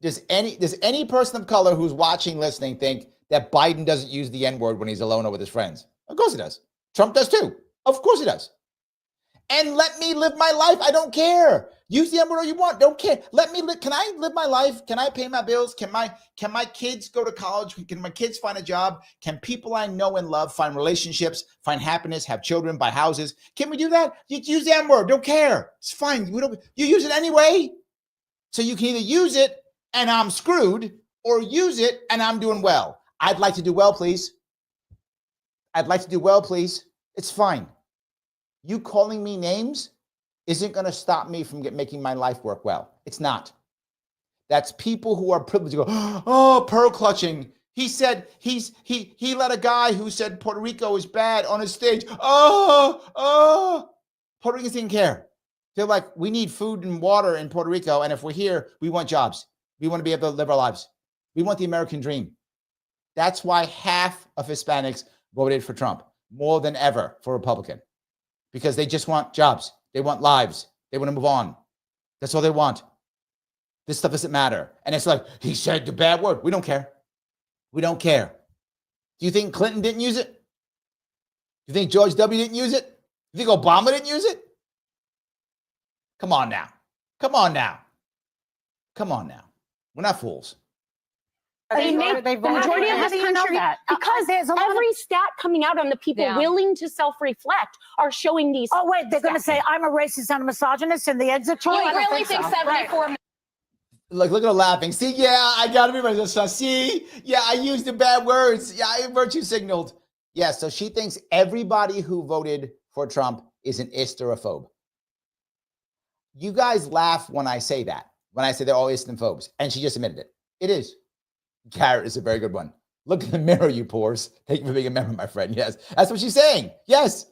Does any person of color who's watching, listening, think that Biden doesn't use the N-word when he's alone or with his friends? Of course he does. Trump does too. Of course he does. And let me live my life. I don't care. Use the N-word all you want. Don't care. Let me live. Can I live my life? Can I pay my bills? Can my kids go to college? Can my kids find a job? Can people I know and love find relationships, find happiness, have children, buy houses? Can we do that? You use the N-word. Don't care. It's fine. You use it anyway. So you can either use it and I'm screwed, or use it and I'm doing well. I'd like to do well, please. It's fine. You calling me names isn't going to stop me from making my life work well. It's not. That's people who are privileged to go, oh, pearl clutching. He said he let a guy who said Puerto Rico is bad on his stage. Oh, Puerto Ricans didn't care. They're like, we need food and water in Puerto Rico. And if we're here, we want jobs. We want to be able to live our lives. We want the American dream. That's why half of Hispanics voted for Trump more than ever for Republican. Because they just want jobs. They want lives. They want to move on. That's all they want. This stuff doesn't matter. And it's like, he said the bad word. We don't care. We don't care. Do you think Clinton didn't use it? Do you think George W. didn't use it? Do you think Obama didn't use it? Come on now. We're not fools. They make the majority of this country, because there's every stat coming out on the people willing to self-reflect are showing these. Oh, wait, they're going to say I'm a racist and a misogynist in the exit poll? You really think 74 Look at her laughing. See, yeah, I got to be right. See, yeah, I used the bad words. Yeah, I virtue signaled. Yeah, so she thinks everybody who voted for Trump is an Isterophobe. You guys laugh when I say that, when I say they're all Islamophobes, and she just admitted it. It is. Garrett is a very good one. Look in the mirror, you pores. Thank you for being a member, my friend. Yes, that's what she's saying. Yes.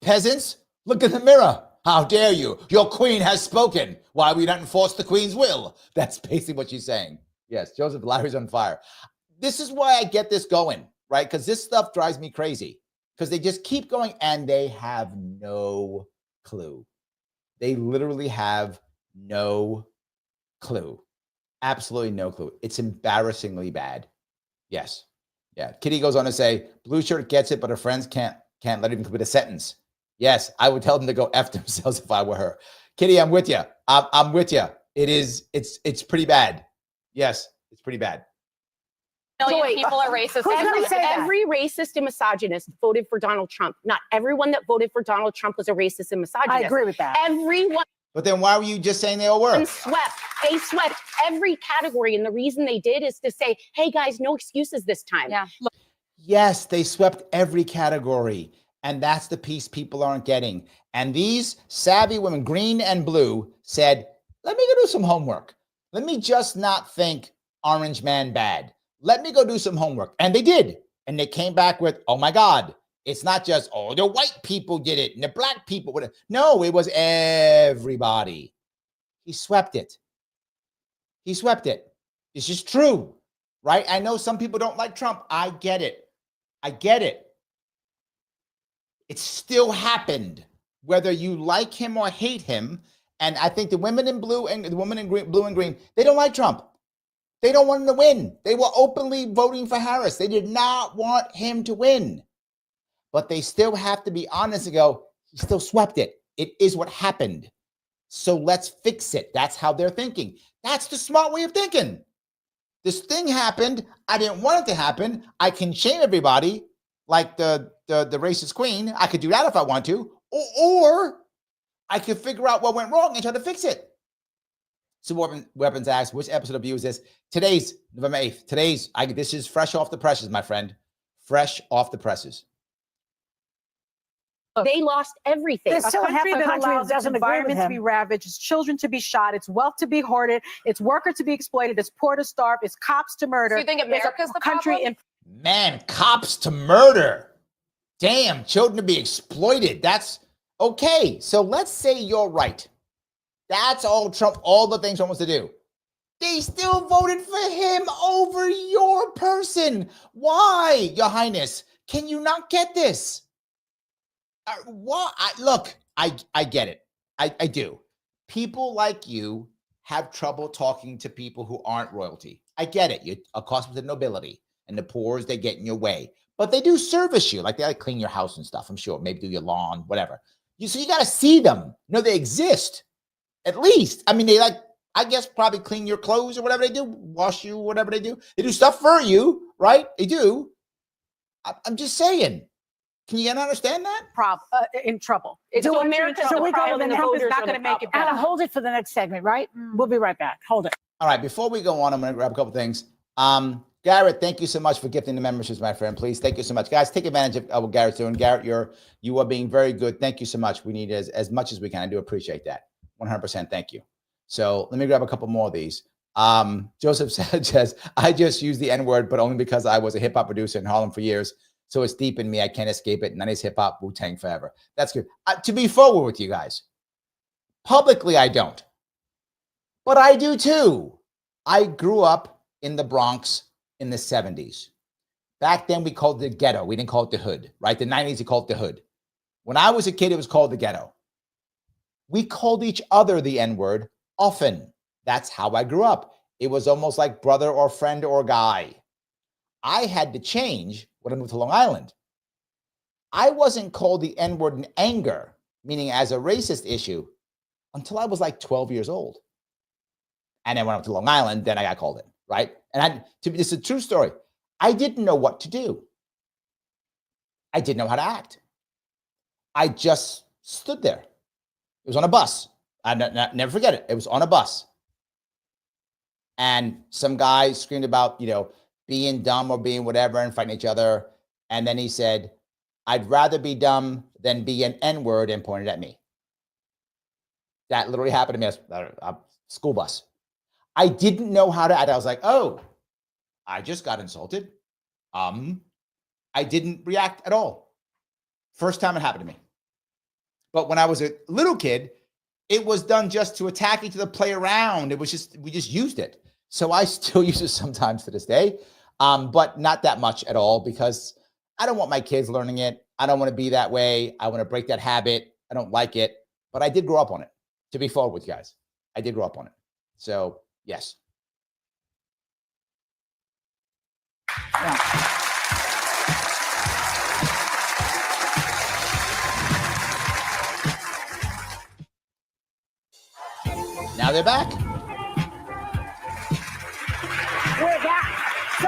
Peasants, look in the mirror. How dare you? Your queen has spoken. Why we not enforce the queen's will? That's basically what she's saying. Yes, Joseph Larry's on fire. This is why I get this going, right? Because this stuff drives me crazy. Because they just keep going and they have no clue. They literally have no clue. Absolutely no clue. It's embarrassingly bad. Yes. Yeah. Kitty goes on to say, blue shirt gets it, but her friends can't let him complete a sentence. Yes, I would tell them to go F themselves if I were her. Kitty, I'm with you. I'm with you. It's pretty bad. Yes, it's pretty bad. Million people are racist. Every racist and misogynist voted for Donald Trump. Not everyone that voted for Donald Trump was a racist and misogynist. I agree with that. Everyone. But then why were you just saying they all were? They swept every category. And the reason they did is to say, hey, guys, no excuses this time. Yeah. Yes, they swept every category. And that's the piece people aren't getting. And these savvy women, green and blue, said, let me go do some homework. Let me just not think orange man bad. Let me go do some homework. And they did. And they came back with, oh my God, it's not just, oh, the white people did it and the black people. No, it was everybody. He swept it. He swept it. This is true, right? I know some people don't like Trump. I get it. I get it. It still happened, whether you like him or hate him. And I think the women in blue and the women in green, blue and green, they don't like Trump. They don't want him to win. They were openly voting for Harris. They did not want him to win. But they still have to be honest and go, he still swept it. It is what happened. So let's fix it. That's how they're thinking. That's the smart way of thinking. This thing happened. I didn't want it to happen. I can shame everybody like the racist queen. I could do that if I want to. Or I could figure out what went wrong and try to fix it. So Weapons asks, which episode of you is this? Today's November 8th. This is fresh off the presses, my friend. Fresh off the presses. They lost everything. There's still half country the that country allows that its doesn't agree with environment to be him. ravaged, its children to be shot, its wealth to be hoarded, its worker to be exploited, its poor to starve, its cops to murder. So you think America's the country problem? Man, cops to murder. Damn, children to be exploited. That's okay. So let's say you're right. That's all Trump, all the things Trump wants to do. They still voted for him over your person. Why, Your Highness? Can you not get this? What? Look, I get it. I do. People like you have trouble talking to people who aren't royalty. I get it. You're accustomed to nobility, and the poor, they get in your way. But they do service you. Like they clean your house and stuff, I'm sure. Maybe do your lawn, whatever. So you got to see them. They exist. At least. I mean, they I guess probably clean your clothes or whatever they do. Wash you, whatever they do. They do stuff for you, right? They do. I'm just saying. Can you understand that? In trouble. So America's the problem and the voters not are going to the make it problem. Anna, hold it for the next segment, right? We'll be right back. Hold it. All right. Before we go on, I'm going to grab a couple things. Garrett, thank you so much for gifting the memberships, my friend. Please, thank you so much. Guys, take advantage of what Garrett's doing. Garrett, you are being very good. Thank you so much. We need as much as we can. I do appreciate that. 100%. Thank you. So let me grab a couple more of these. Joseph says, I just use the N-word, but only because I was a hip hop producer in Harlem for years. So it's deep in me. I can't escape it. 90s hip hop, Wu-Tang forever. That's good. To be forward with you guys, publicly, I don't. But I do too. I grew up in the Bronx in the 70s. Back then, we called it the ghetto. We didn't call it the hood, right? The 90s, we called it the hood. When I was a kid, it was called the ghetto. We called each other the N-word often. That's how I grew up. It was almost like brother or friend or guy. I had to change when I moved to Long Island. I wasn't called the N-word in anger, meaning as a racist issue, until I was like 12 years old. And then when I went to Long Island, then I got called it, right? And this is a true story. I didn't know what to do. I didn't know how to act. I just stood there. It was on a bus. I never forget it. It was on a bus. And some guy screamed about, being dumb or being whatever and fighting each other. And then he said, I'd rather be dumb than be an N-word, and pointed at me. That literally happened to me as a school bus. I didn't know how to act. I was like, oh, I just got insulted. I didn't react at all. First time it happened to me. But when I was a little kid, it was done just to attack each other, play around. We just used it. So I still use it sometimes to this day, but not that much at all, because I don't want my kids learning it. I don't want to be that way. I want to break that habit. I don't like it, but I did grow up on it. To be forward with you guys, I did grow up on it. So yes. Yeah. Now they're back. We're back.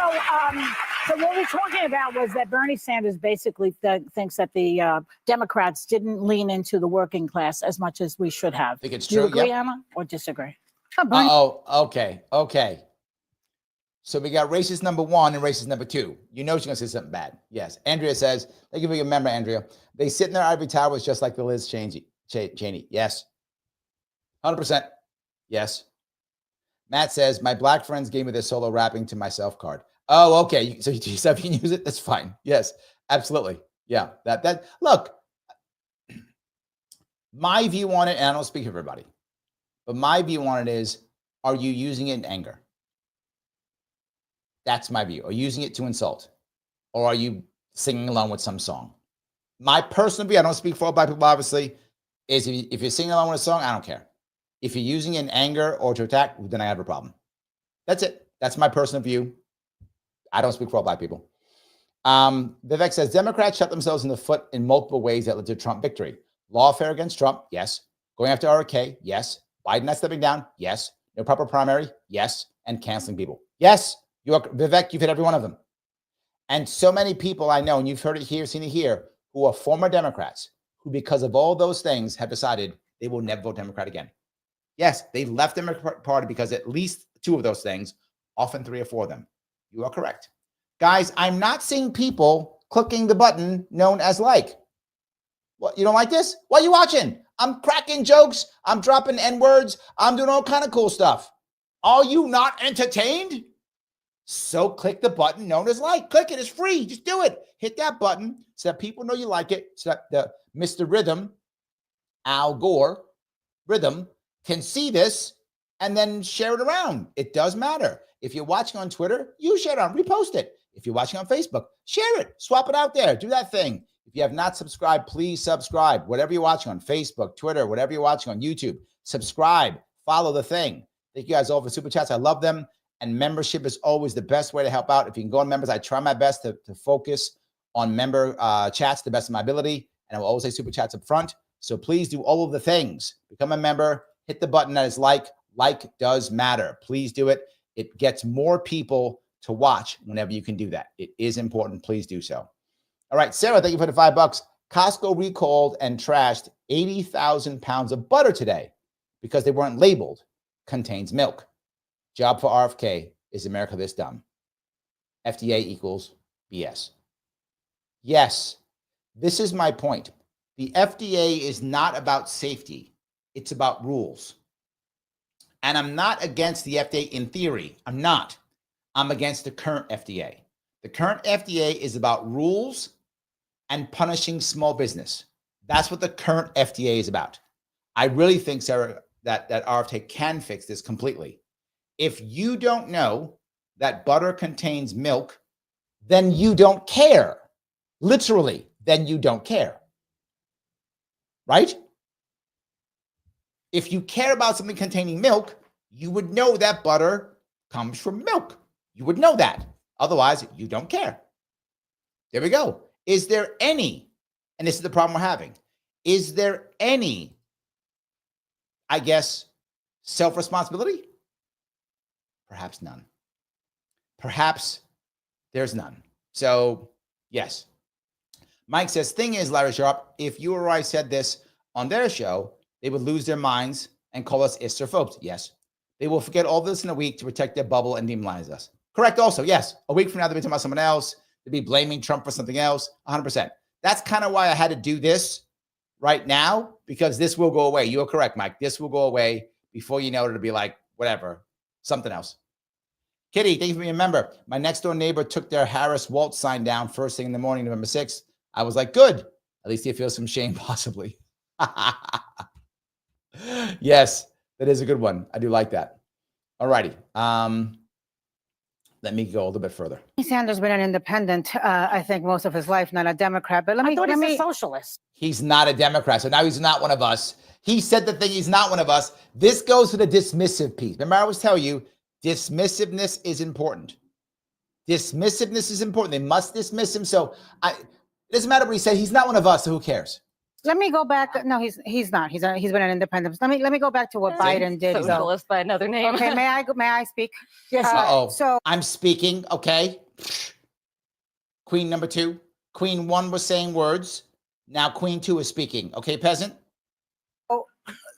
So what we're talking about was that Bernie Sanders basically thinks that the Democrats didn't lean into the working class as much as we should have. Think it's Do you true? agree, Yep. Emma, or disagree? Okay. So we got racist number 1 and racist number 2. You know she's going to say something bad. Yes. Andrea says, thank you for your member, Andrea. They sit in their ivory towers just like the Liz Cheney. Yes. 100%. Yes. Matt says, my black friends gave me their solo rapping to myself card. Oh, okay. So you can use it. That's fine. Yes, absolutely. Yeah. That look, my view on it, and I don't speak for everybody, but my view on it is, are you using it in anger? That's my view. Are you using it to insult? Or are you singing along with some song? My personal view, I don't speak for all black people, obviously, is if you're singing along with a song, I don't care. If you're using it in anger or to attack, then I have a problem. That's it. That's my personal view. I don't speak for all black people. Vivek says, Democrats shot themselves in the foot in multiple ways that led to Trump victory. Lawfare against Trump, yes. Going after RFK, yes. Biden not stepping down, yes. No proper primary, yes. And canceling people, yes. Vivek, you've hit every one of them. And so many people I know, and you've heard it here, seen it here, who are former Democrats, who because of all those things have decided they will never vote Democrat again. Yes, they left the Democratic Party because at least 2 of those things, often 3 or 4 of them. You are correct. Guys, I'm not seeing people clicking the button known as like. What, you don't like this? What are you watching? I'm cracking jokes. I'm dropping N-words. I'm doing all kind of cool stuff. Are you not entertained? So click the button known as like. Click it. It's free. Just do it. Hit that button so that people know you like it, so that the Mr. Rhythm, Al Gore, Rhythm, can see this and then share it around. It does matter. If you're watching on Twitter, you share it on, repost it. If you're watching on Facebook, share it, swap it out there, do that thing. If you have not subscribed, please subscribe. Whatever you're watching on Facebook, Twitter, whatever you're watching on YouTube, subscribe, follow the thing. Thank you guys all for super chats. I love them. And membership is always the best way to help out. If you can go on members, I try my best to focus on member chats to the best of my ability. And I will always say super chats up front. So please do all of the things. Become a member, hit the button that is like. Like does matter. Please do it. It gets more people to watch whenever you can do that. It is important. Please do so. All right, Sarah, thank you for the $5. Costco recalled and trashed 80,000 pounds of butter today because they weren't labeled contains milk. Job for RFK. Is America this dumb? FDA equals BS. Yes, this is my point. The FDA is not about safety. It's about rules. And I'm not against the FDA in theory. I'm not. I'm against the current FDA. The current FDA is about rules and punishing small business. That's what the current FDA is about. I really think, Sarah, that RFK can fix this completely. If you don't know that butter contains milk, then you don't care. Literally, then you don't care. Right? If you care about something containing milk, you would know that butter comes from milk. You would know that. Otherwise, you don't care. There we go. Is there any, and this is the problem we're having, is there any, I guess, self-responsibility? Perhaps none. Perhaps there's none. So, yes. Mike says, thing is, Larry Sharpe, if you or I said this on their show, they would lose their minds and call us Isterphobes. Yes. They will forget all this in a week to protect their bubble and demonize us. Correct also. Yes. A week from now, they'll be talking about someone else. They'll be blaming Trump for something else. 100%. That's kind of why I had to do this right now, because this will go away. You're correct, Mike. This will go away before you know it. It'll be like, whatever, something else. Kitty, thank you for being a member. My next door neighbor took their Harris Waltz sign down first thing in the morning, November 6th. I was like, good. At least he feels some shame, possibly. Yes, that is a good one. I do like that. All righty. Let me go a little bit further. Sanders been an independent, I think, most of his life, not a Democrat. But I thought he's a socialist. He's not a Democrat, so now he's not one of us. He said the thing, he's not one of us. This goes to the dismissive piece. Remember, I always tell you, dismissiveness is important. Dismissiveness is important. They must dismiss him. So it doesn't matter what he said. He's not one of us, so who cares? Let me go back. No, he's not. He's been an independent. Let me go back to what Biden did. Socialist by another name. Okay, may I speak? Yes. So I'm speaking. Okay. Queen number 2. Queen 1 was saying words. Now Queen 2 is speaking. Okay, peasant.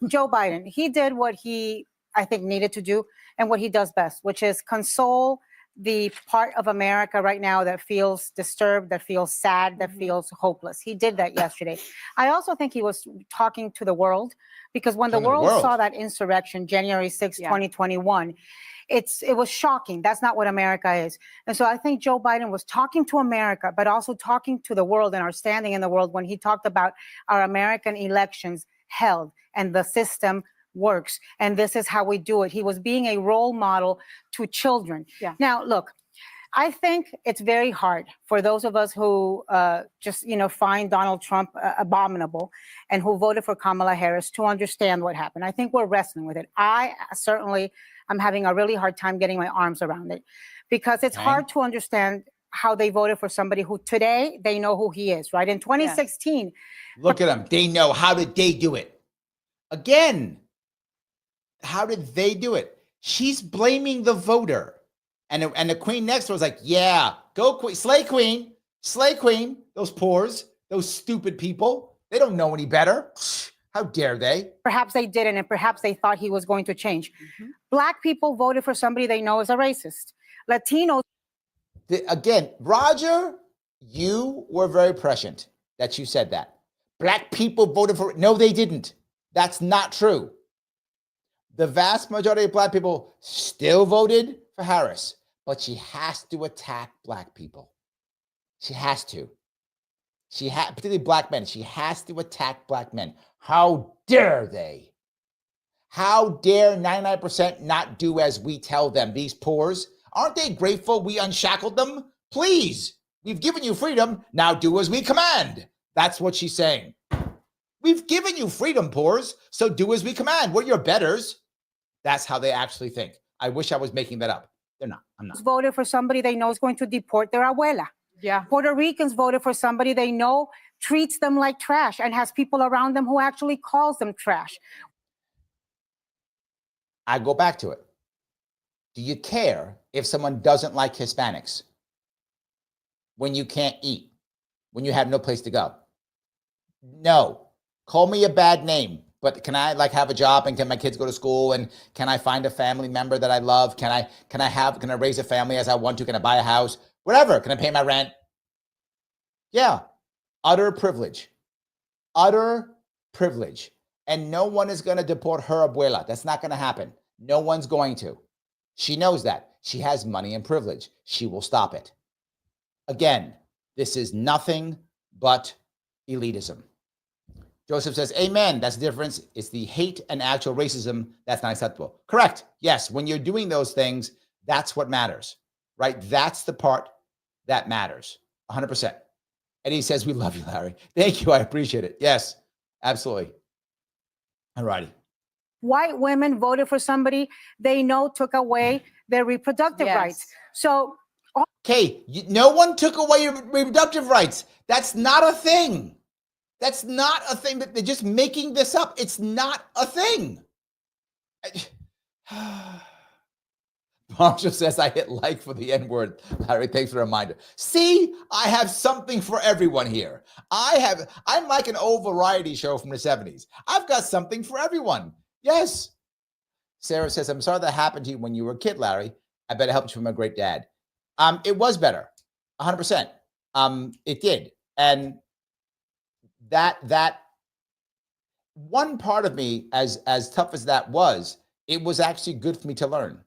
Joe Biden, he did what he, I think, needed to do and what he does best, which is console the part of America right now that feels disturbed, that feels sad, that feels hopeless. He did that yesterday. I also think he was talking to the world, because when the world saw that insurrection, January 6, 2021, it was shocking. That's not what America is. And so I think Joe Biden was talking to America, but also talking to the world and our standing in the world when he talked about our American elections held and the system works. And this is how we do it. He was being a role model to children. Yeah. Now, look, I think it's very hard for those of us who just, find Donald Trump abominable and who voted for Kamala Harris to understand what happened. I think we're wrestling with it. I certainly am having a really hard time getting my arms around it, because it's hard to understand how they voted for somebody who today they know who he is, right? In 2016. Look at them. They know. How did they do it? Again, how did they do it? She's blaming the voter. And the queen next was like, yeah, go queen, slay queen, those pores, those stupid people. They don't know any better. How dare they? Perhaps they didn't, and perhaps they thought he was going to change. Black people voted for somebody they know is a racist. Latinos. Again, Roger, you were very prescient that you said that. Black people voted for, no, they didn't. That's not true. The vast majority of black people still voted for Harris, but she has to attack black people. She has to. Particularly black men. She has to attack black men. How dare they? How dare 99% not do as we tell them? These pores, aren't they grateful we unshackled them? Please, we've given you freedom. Now do as we command. That's what she's saying. We've given you freedom, pores, so do as we command. We're your betters. That's how they actually think. I wish I was making that up. They're not. I'm not. Voted for somebody they know is going to deport their abuela. Yeah. Puerto Ricans voted for somebody they know treats them like trash and has people around them who actually calls them trash. I go back to it. Do you care if someone doesn't like Hispanics when you can't eat, when you have no place to go? No. Call me a bad name, but can I have a job, and can my kids go to school, and can I find a family member that I love? Can I raise a family as I want to? Can I buy a house? Whatever. Can I pay my rent? Yeah. Utter privilege. Utter privilege. And no one is going to deport her abuela. That's not going to happen. No one's going to. She knows that. She has money and privilege. She will stop it. Again, this is nothing but elitism. Joseph says, amen. That's the difference. It's the hate and actual racism that's not acceptable. Correct. Yes. When you're doing those things, that's what matters, right? That's the part that matters. 100%. And he says, we love you, Larry. Thank you. I appreciate it. Yes, absolutely. All righty. White women voted for somebody they know took away their reproductive rights. So, okay, no one took away your reproductive rights. That's not a thing. That's not a thing. They're just making this up. It's not a thing. Marshall says, I hit like for the N-word. Larry, thanks for the reminder. See, I have something for everyone here. I'm like an old variety show from the 70s. I've got something for everyone. Yes. Sarah says, I'm sorry that happened to you when you were a kid, Larry. I bet it helped you from a great dad. It was better. 100%. It did. And that one part of me, as tough as that was, it was actually good for me to learn.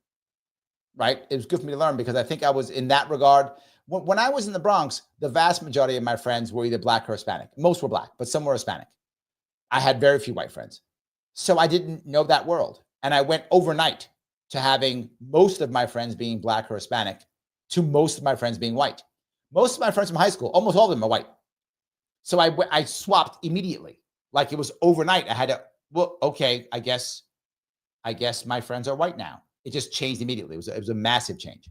Right? It was good for me to learn, because I think I was in that regard. When I was in the Bronx, the vast majority of my friends were either black or Hispanic. Most were black, but some were Hispanic. I had very few white friends. So I didn't know that world. And I went overnight to having most of my friends being black or Hispanic to most of my friends being white. Most of my friends from high school, almost all of them are white. So I swapped immediately. Like it was overnight. I had to, well, okay, I guess my friends are white now. It just changed immediately. It was a massive change.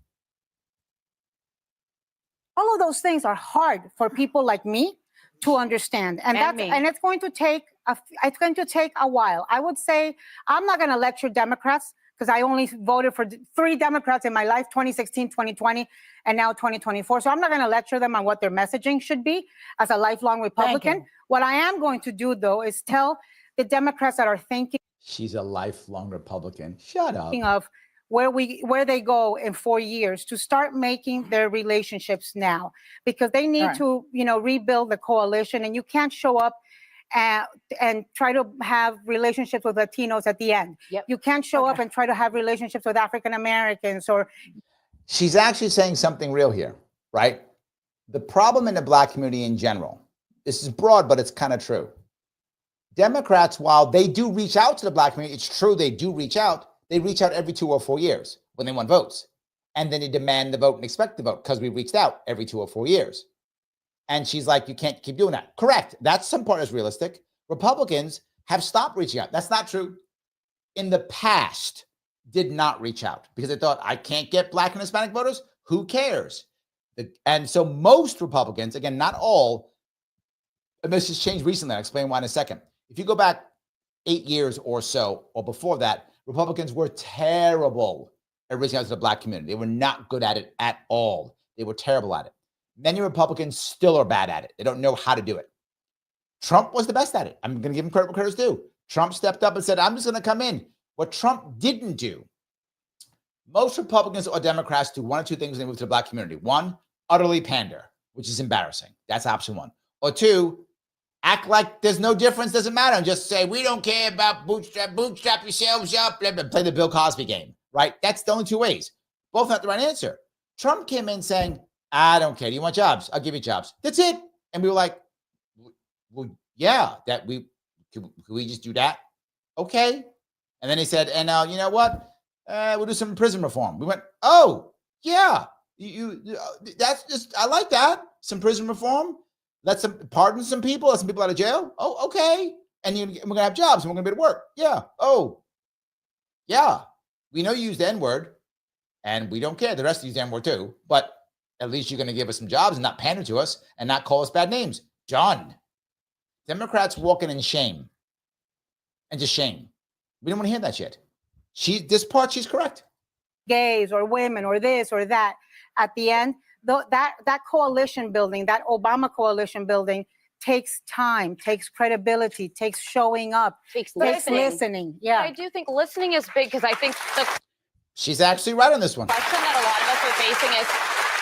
all of those things are hard for people like me to understand, and it's going to take a while. I would say I'm not going to lecture Democrats because I only voted for 3 Democrats in my life, 2016, 2020, and now 2024. So I'm not going to lecture them on what their messaging should be as a lifelong Republican. What I am going to do, though, is tell the Democrats that are thinking. She's a lifelong Republican. Shut up. Of where they go in 4 years to start making their relationships now, because they need to, rebuild the coalition, and you can't show up and try to have relationships with Latinos at the end. You can't show up and try to have relationships with African Americans or. She's actually saying something real here, right? The problem in the Black community in general, this is broad, but it's kind of true. Democrats, while they do reach out to the Black community, it's true they do reach out. They reach out every 2 or 4 years when they want votes. And then they demand the vote and expect the vote because we reached out every 2 or 4 years. And she's like, you can't keep doing that. Correct. That's some part is realistic. Republicans have stopped reaching out. That's not true. In the past, did not reach out because they thought, I can't get Black and Hispanic voters. Who cares? And so most Republicans, again, not all, and this has changed recently. I'll explain why in a second. If you go back 8 years or so, or before that, Republicans were terrible at reaching out to the Black community. They were not good at it at all. They were terrible at it. Many Republicans still are bad at it. They don't know how to do it. Trump was the best at it. I'm going to give him credit where credit's due. Trump stepped up and said, I'm just going to come in. What Trump didn't do, most Republicans or Democrats do 1 or 2 things when they move to the Black community. 1, utterly pander, which is embarrassing. That's option 1. Or 2, act like there's no difference, doesn't matter, and just say, we don't care about bootstrap yourselves up, blah, blah, play the Bill Cosby game, right? That's the only 2 ways. Both not the right answer. Trump came in saying, I don't care. Do you want jobs? I'll give you jobs. That's it. And we were like, well, yeah, could we just do that? Okay. And then he said, and you know what? We'll do some prison reform. We went, oh, yeah, that's just, I like that. Some prison reform. Pardon some people, let some people out of jail. Oh, okay. And we're going to have jobs and we're going to be able to work. Yeah. Oh, yeah. We know you use the N-word and we don't care. The rest of you use the N-word too. But at least you're going to give us some jobs and not pander to us and not call us bad names. Done. Democrats walking in shame and just shame. We don't want to hear that shit. This part, she's correct. Gays or women or this or that. At the end, that coalition building, that Obama coalition building takes time, takes credibility, takes showing up, takes listening. Yeah. I do think listening is big because I think she's actually right on this one. The question that a lot of us are facing is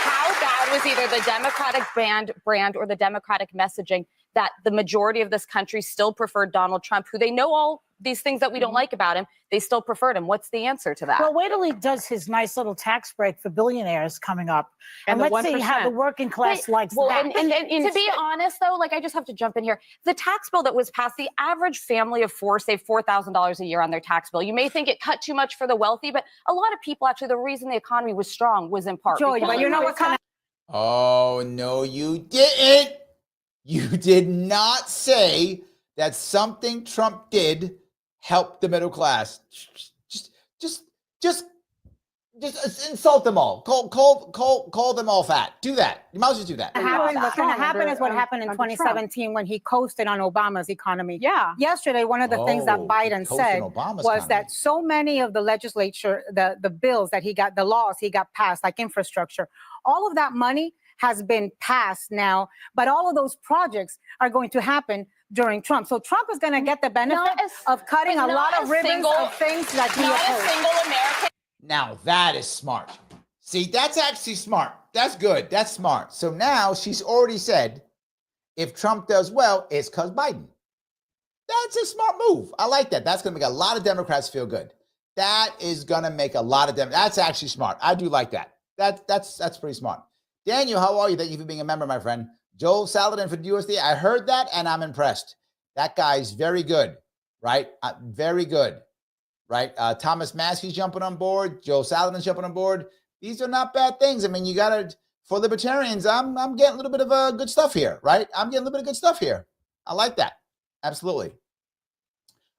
how bad was either the Democratic brand or the Democratic messaging that the majority of this country still preferred Donald Trump, who they know all these things that we don't like about him, they still preferred him. What's the answer to that? Well, wait till he does his nice little tax break for billionaires coming up. And let's 1%. See how the working class likes that. And to be honest, though, I just have to jump in here. The tax bill that was passed, the average family of 4 saved $4,000 a year on their tax bill. You may think it cut too much for the wealthy, but a lot of people, actually, the reason the economy was strong was in part. Joy, but you know what kind of... Oh, no, you didn't. You did not say that something Trump did help the middle class. Just insult them all. Call them all fat. Do that. You might as well do that. What's going to happen is what happened in 2017 when he coasted on Obama's economy. Yeah. Yesterday, one of the things that Biden said was that so many of the legislature, the bills that he got, the laws he got passed, like infrastructure, all of that money has been passed now, but all of those projects are going to happen during Trump. So Trump is going to get the benefit of cutting a lot of ribbons of things that he opposed. Now that is smart. See, that's actually smart. That's good. That's smart. So now she's already said, if Trump does well, it's because Biden. That's a smart move. I like that. That's going to make a lot of Democrats feel good. That is going to make a lot of them. That's actually smart. I do like that. That's pretty smart. Daniel, how are you? Thank you for being a member, my friend. Joel Saladin for USD. I heard that and I'm impressed. That guy's very good, right? Very good, right? Thomas Maskey's jumping on board. Joel Saladin's jumping on board. These are not bad things. I mean, you got to, for libertarians, I'm getting a little bit of good stuff here, right? I'm getting a little bit of good stuff here. I like that. Absolutely.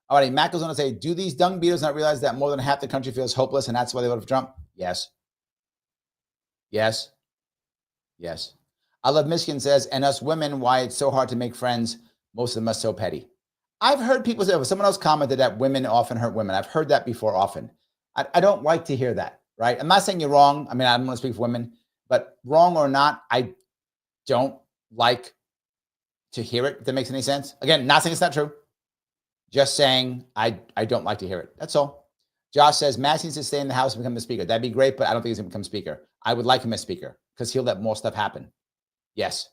All right, Mac was going to say, do these dung beaters not realize that more than half the country feels hopeless and that's why they voted for Trump? Yes. Yes. Yes. I Love Michigan says, and us women, why it's so hard to make friends. Most of them are so petty. I've heard people say, someone else commented that women often hurt women. I've heard that before often. I don't like to hear that, right? I'm not saying you're wrong. I mean, I don't want to speak for women, but wrong or not, I don't like to hear it, if that makes any sense. Again, not saying it's not true. Just saying I don't like to hear it. That's all. Josh says, Matt needs to stay in the House and become the speaker. That'd be great, but I don't think he's going to become speaker. I would like him as speaker because he'll let more stuff happen. Yes.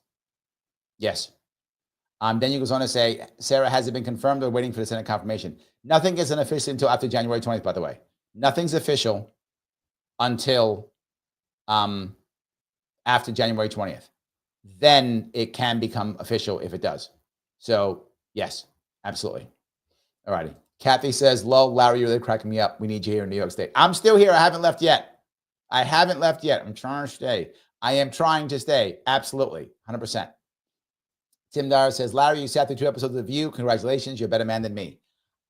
Yes. Then he goes on to say, Sarah, has it been confirmed or waiting for the Senate confirmation? Nothing isn't official until after January 20th, by the way. Nothing's official until after January 20th. Then it can become official if it does. So, yes, absolutely. All righty. Kathy says, lol, Larry, you're really cracking me up. We need you here in New York State. I'm still here. I haven't left yet. I'm trying to stay. I am trying to stay. Absolutely. 100%. Tim Dyer says, Larry, you sat through 2 episodes of The View. Congratulations. You're a better man than me.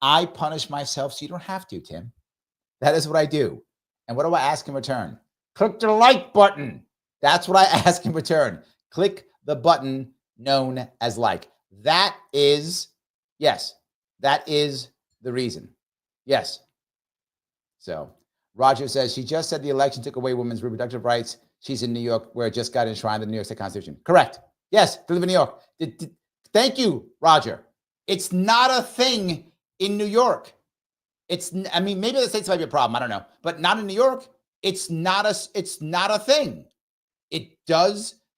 I punish myself so you don't have to, Tim. That is what I do. And what do I ask in return? Click the like button. That's what I ask in return. Click the button known as like. That is, yes, that is the reason. Yes. So Roger says, she just said the election took away women's reproductive rights. She's in New York where it just got enshrined in the New York State Constitution. Correct. Yes, to live in New York. Thank you, Roger. It's not a thing in New York. I mean, maybe the States might be a problem. I don't know. But not in New York. It's not a thing. It's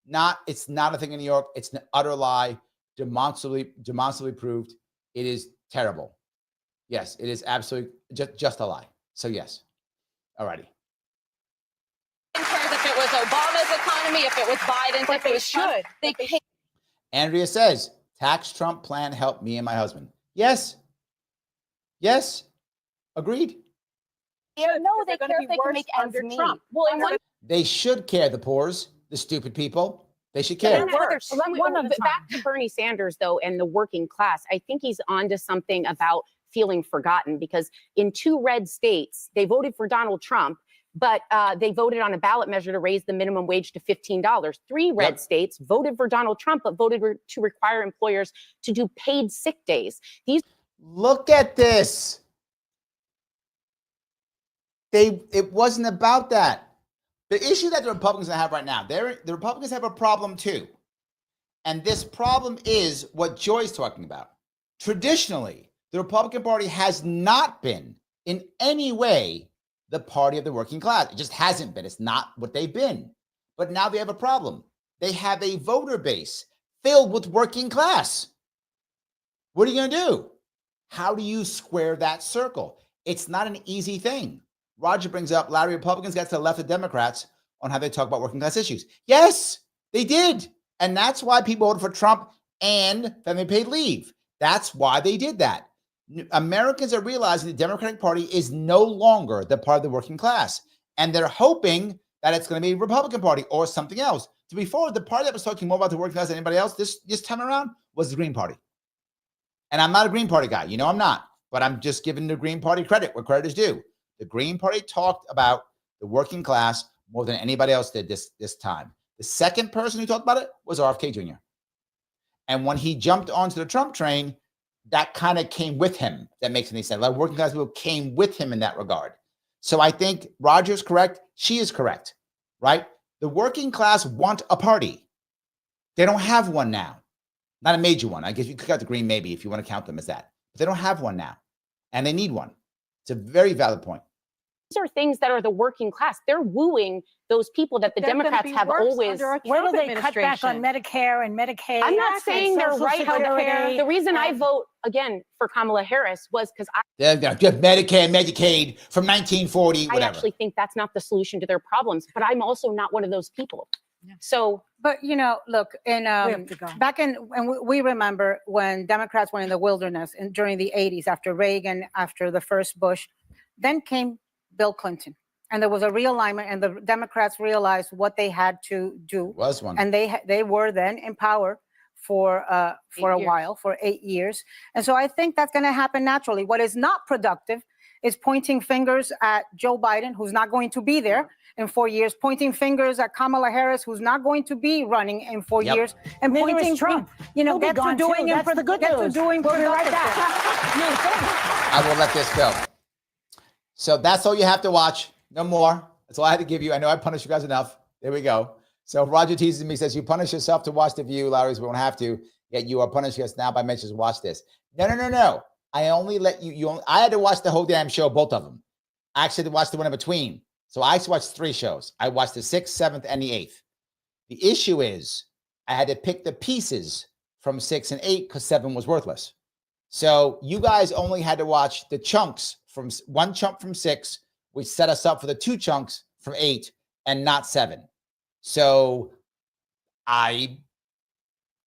not a thing in New York. It's an utter lie, demonstrably proved. It is terrible. Yes, it is absolutely just a lie. So yes. All righty. If it was Obama's economy, if it was Biden's, if it was Trump, they pay. Andrea says, tax Trump plan helped me and my husband. Yes. Yes. Agreed. Yeah, no, they care if they can make ends meet. Well, they should care, the poors, the stupid people. They should care. Back to Bernie Sanders, though, and the working class. I think he's onto something about feeling forgotten because in 2 red states, they voted for Donald Trump, but they voted on a ballot measure to raise the minimum wage to $15. 3 red states voted for Donald Trump, but voted to require employers to do paid sick days. Look at this. It wasn't about that. The issue that the Republicans have right now, the Republicans have a problem too. And this problem is what Joy's talking about. Traditionally, the Republican Party has not been in any way the party of the working class. It just hasn't been. It's not what they've been. But now they have a problem. They have a voter base filled with working class. What are you going to do? How do you square that circle? It's not an easy thing. Roger brings up, Larry, Republicans got to the left of Democrats on how they talk about working class issues. Yes, they did. And that's why people voted for Trump and family paid leave. That's why they did that. Americans are realizing the Democratic Party is no longer the part of the working class. And they're hoping that it's going to be the Republican Party or something else. To be forward, the party that was talking more about the working class than anybody else this time around was the Green Party. And I'm not a Green Party guy. You know I'm not. But I'm just giving the Green Party credit where credit is due. The Green Party talked about the working class more than anybody else did this time. The second person who talked about it was RFK Jr. And when he jumped onto the Trump train, that kind of came with him. That makes any sense. A lot of working class people came with him in that regard. So I think Roger's correct. She is correct, right? The working class want a party. They don't have one now. Not a major one. I guess you could count the Green maybe if you want to count them as that. But they don't have one now. And they need one. It's a very valid point. These are things that are the working class. They're wooing those people that the Democrats have always. Where do they cut back on Medicare and Medicaid? I'm not saying they're right. The reason I vote again for Kamala Harris was because Medicare, Medicaid from 1940, whatever. I actually think that's not the solution to their problems, but I'm also not one of those people. Yeah. So, but look, back in, and we remember when Democrats were in the wilderness during the 80s, after Reagan, after the first Bush, then came Bill Clinton, and there was a realignment, and the Democrats realized what they had to do. Was one, and they were then in power for a while, for 8 years, and so I think that's going to happen naturally. What is not productive is pointing fingers at Joe Biden, who's not going to be there in 4 years, pointing fingers at Kamala Harris, who's not going to be running in 4 years, and Neither pointing is Trump. get to doing That's the good news. doing We'll be right back. I will let this go. So that's all you have to watch. No more. That's all I had to give you. I know I punished you guys enough. There we go. So Roger teases me, says, you punish yourself to watch The View, Larry's, we won't have to. Yet you are punishing us now by mentions, watch this. No. I only let you. I had to watch the whole damn show, both of them. I actually had to watch the one in between. So I watched 3 shows. I watched the 6th, 7th, and the 8th. The issue is I had to pick the pieces from 6 and 8 because 7 was worthless. So you guys only had to watch the chunks from 1 chunk from 6, which set us up for the 2 chunks from 8 and not 7. So I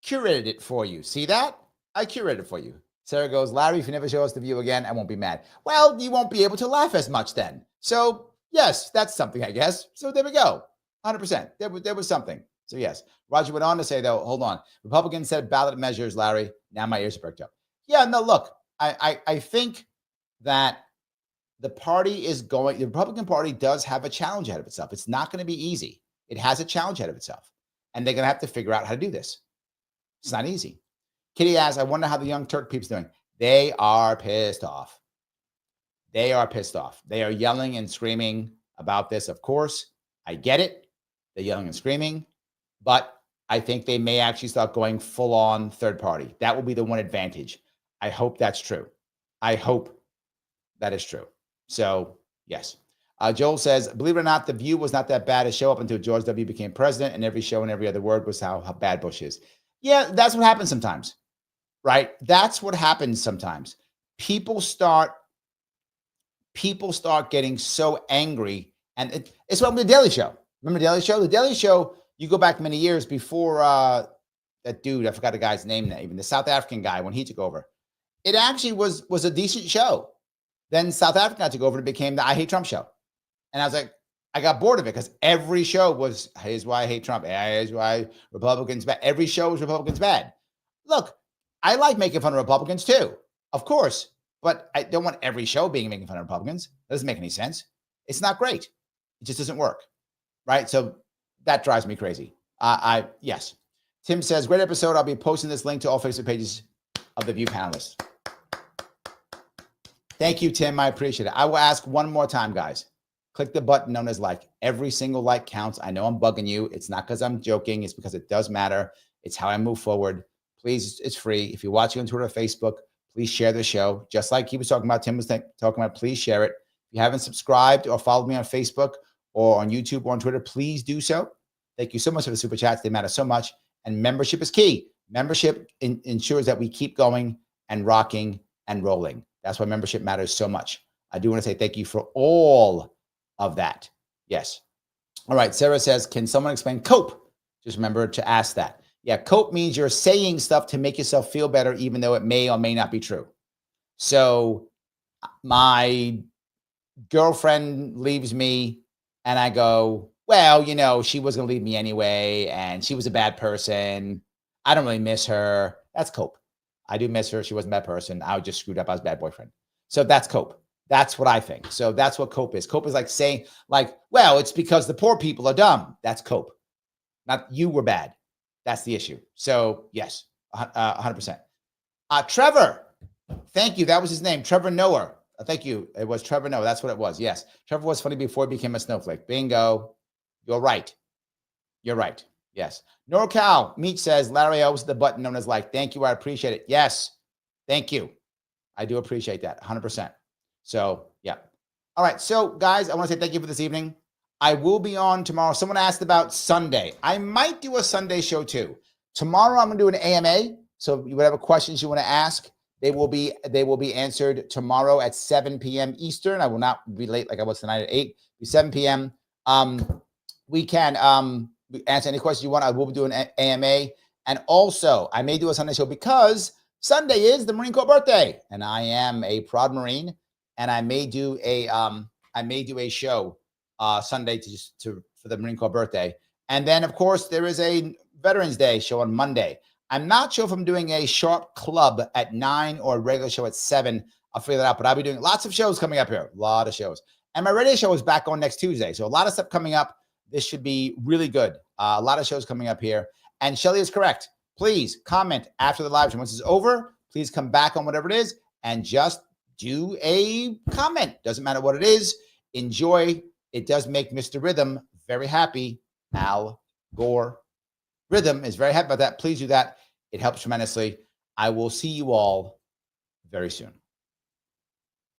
curated it for you. See that? I curated it for you. Sarah goes, Larry, if you never show us The View again, I won't be mad. Well, you won't be able to laugh as much then. So yes, that's something, I guess. So there we go. 100%. There was something. So yes. Roger went on to say, though, hold on. Republicans said ballot measures, Larry. Now my ears are perked up. Yeah, no, look, I think that the Republican Party does have a challenge ahead of itself. It's not going to be easy. It has a challenge ahead of itself. And they're going to have to figure out how to do this. It's not easy. Kitty asks, I wonder how the Young Turk peeps doing. They are pissed off. They are pissed off. They are yelling and screaming about this. Of course, I get it. They're yelling and screaming. But I think they may actually start going full on third party. That will be the one advantage. I hope that's true. I hope that is true. So, yes. Joel says, believe it or not, The View was not that bad a show up until George W. became president, and every show and every other word was how bad Bush is. Yeah, that's what happens sometimes, right? That's what happens sometimes. People start getting so angry, and it's what the Daily Show. Remember the Daily Show? The Daily Show, you go back many years before that dude, I forgot the guy's name now, even the South African guy, when he took over. It actually was a decent show. Then South Africa took over and it became the I Hate Trump show. And I was like, I got bored of it because every show was, here's why I hate Trump. Here's why Republicans bad. Every show was Republicans bad. Look, I like making fun of Republicans too, of course, but I don't want every show being making fun of Republicans. That doesn't make any sense. It's not great. It just doesn't work, right? So that drives me crazy. Yes. Tim says, great episode. I'll be posting this link to all Facebook pages of The View panelists. Thank you, Tim. I appreciate it. I will ask one more time, guys. Click the button known as like. Every single like counts. I know I'm bugging you. It's not because I'm joking. It's because it does matter. It's how I move forward. Please, it's free. If you're watching on Twitter or Facebook, please share the show. Just like he was talking about, Tim was talking about, please share it. If you haven't subscribed or followed me on Facebook or on YouTube or on Twitter, please do so. Thank you so much for the super chats. They matter so much. And membership is key. Membership ensures that we keep going and rocking and rolling. That's why membership matters so much. I do want to say thank you for all of that. Yes. All right. Sarah says, can someone explain cope? Just remember to ask that. Yeah. Cope means you're saying stuff to make yourself feel better, even though it may or may not be true. So my girlfriend leaves me and I go, well, you know, she was going to leave me anyway. And she was a bad person. I don't really miss her. That's cope. I do miss her. She wasn't a bad person. I was just screwed up. I was a bad boyfriend. So that's cope. That's what I think. So that's what cope is. Cope is like saying, like, well, it's because the poor people are dumb. That's cope. Not you were bad. That's the issue. So yes, 100%. Trevor, thank you. That was his name. Trevor Noah. Thank you. It was Trevor Noah. That's what it was. Yes. Trevor was funny before he became a snowflake. Bingo. You're right. You're right. Yes. NorCal Meat says, Larry, I was the button known as like. Thank you. I appreciate it. Yes. Thank you. I do appreciate that. 100%. So, yeah. All right. So, guys, I want to say thank you for this evening. I will be on tomorrow. Someone asked about Sunday. I might do a Sunday show too. Tomorrow, I'm going to do an AMA. So, whatever questions you want to ask, they will be answered tomorrow at 7 p.m. Eastern. I will not be late like I was tonight at 8. 7 p.m. We can answer any questions you want. I will be doing an AMA. And also, I may do a Sunday show because Sunday is the Marine Corps birthday. And I am a proud Marine. And I may do a show Sunday for the Marine Corps birthday. And then, of course, there is a Veterans Day show on Monday. I'm not sure if I'm doing a Sharpe Club at 9 or a regular show at 7. I'll figure that out. But I'll be doing lots of shows coming up here. A lot of shows. And my radio show is back on next Tuesday. So a lot of stuff coming up. This should be really good. A lot of shows coming up here. And Shelly is correct. Please comment after the live stream. Once it's over, please come back on whatever it is and just do a comment. Doesn't matter what it is. Enjoy. It does make Mr. Rhythm very happy. Al Gore. Rhythm is very happy about that. Please do that. It helps tremendously. I will see you all very soon.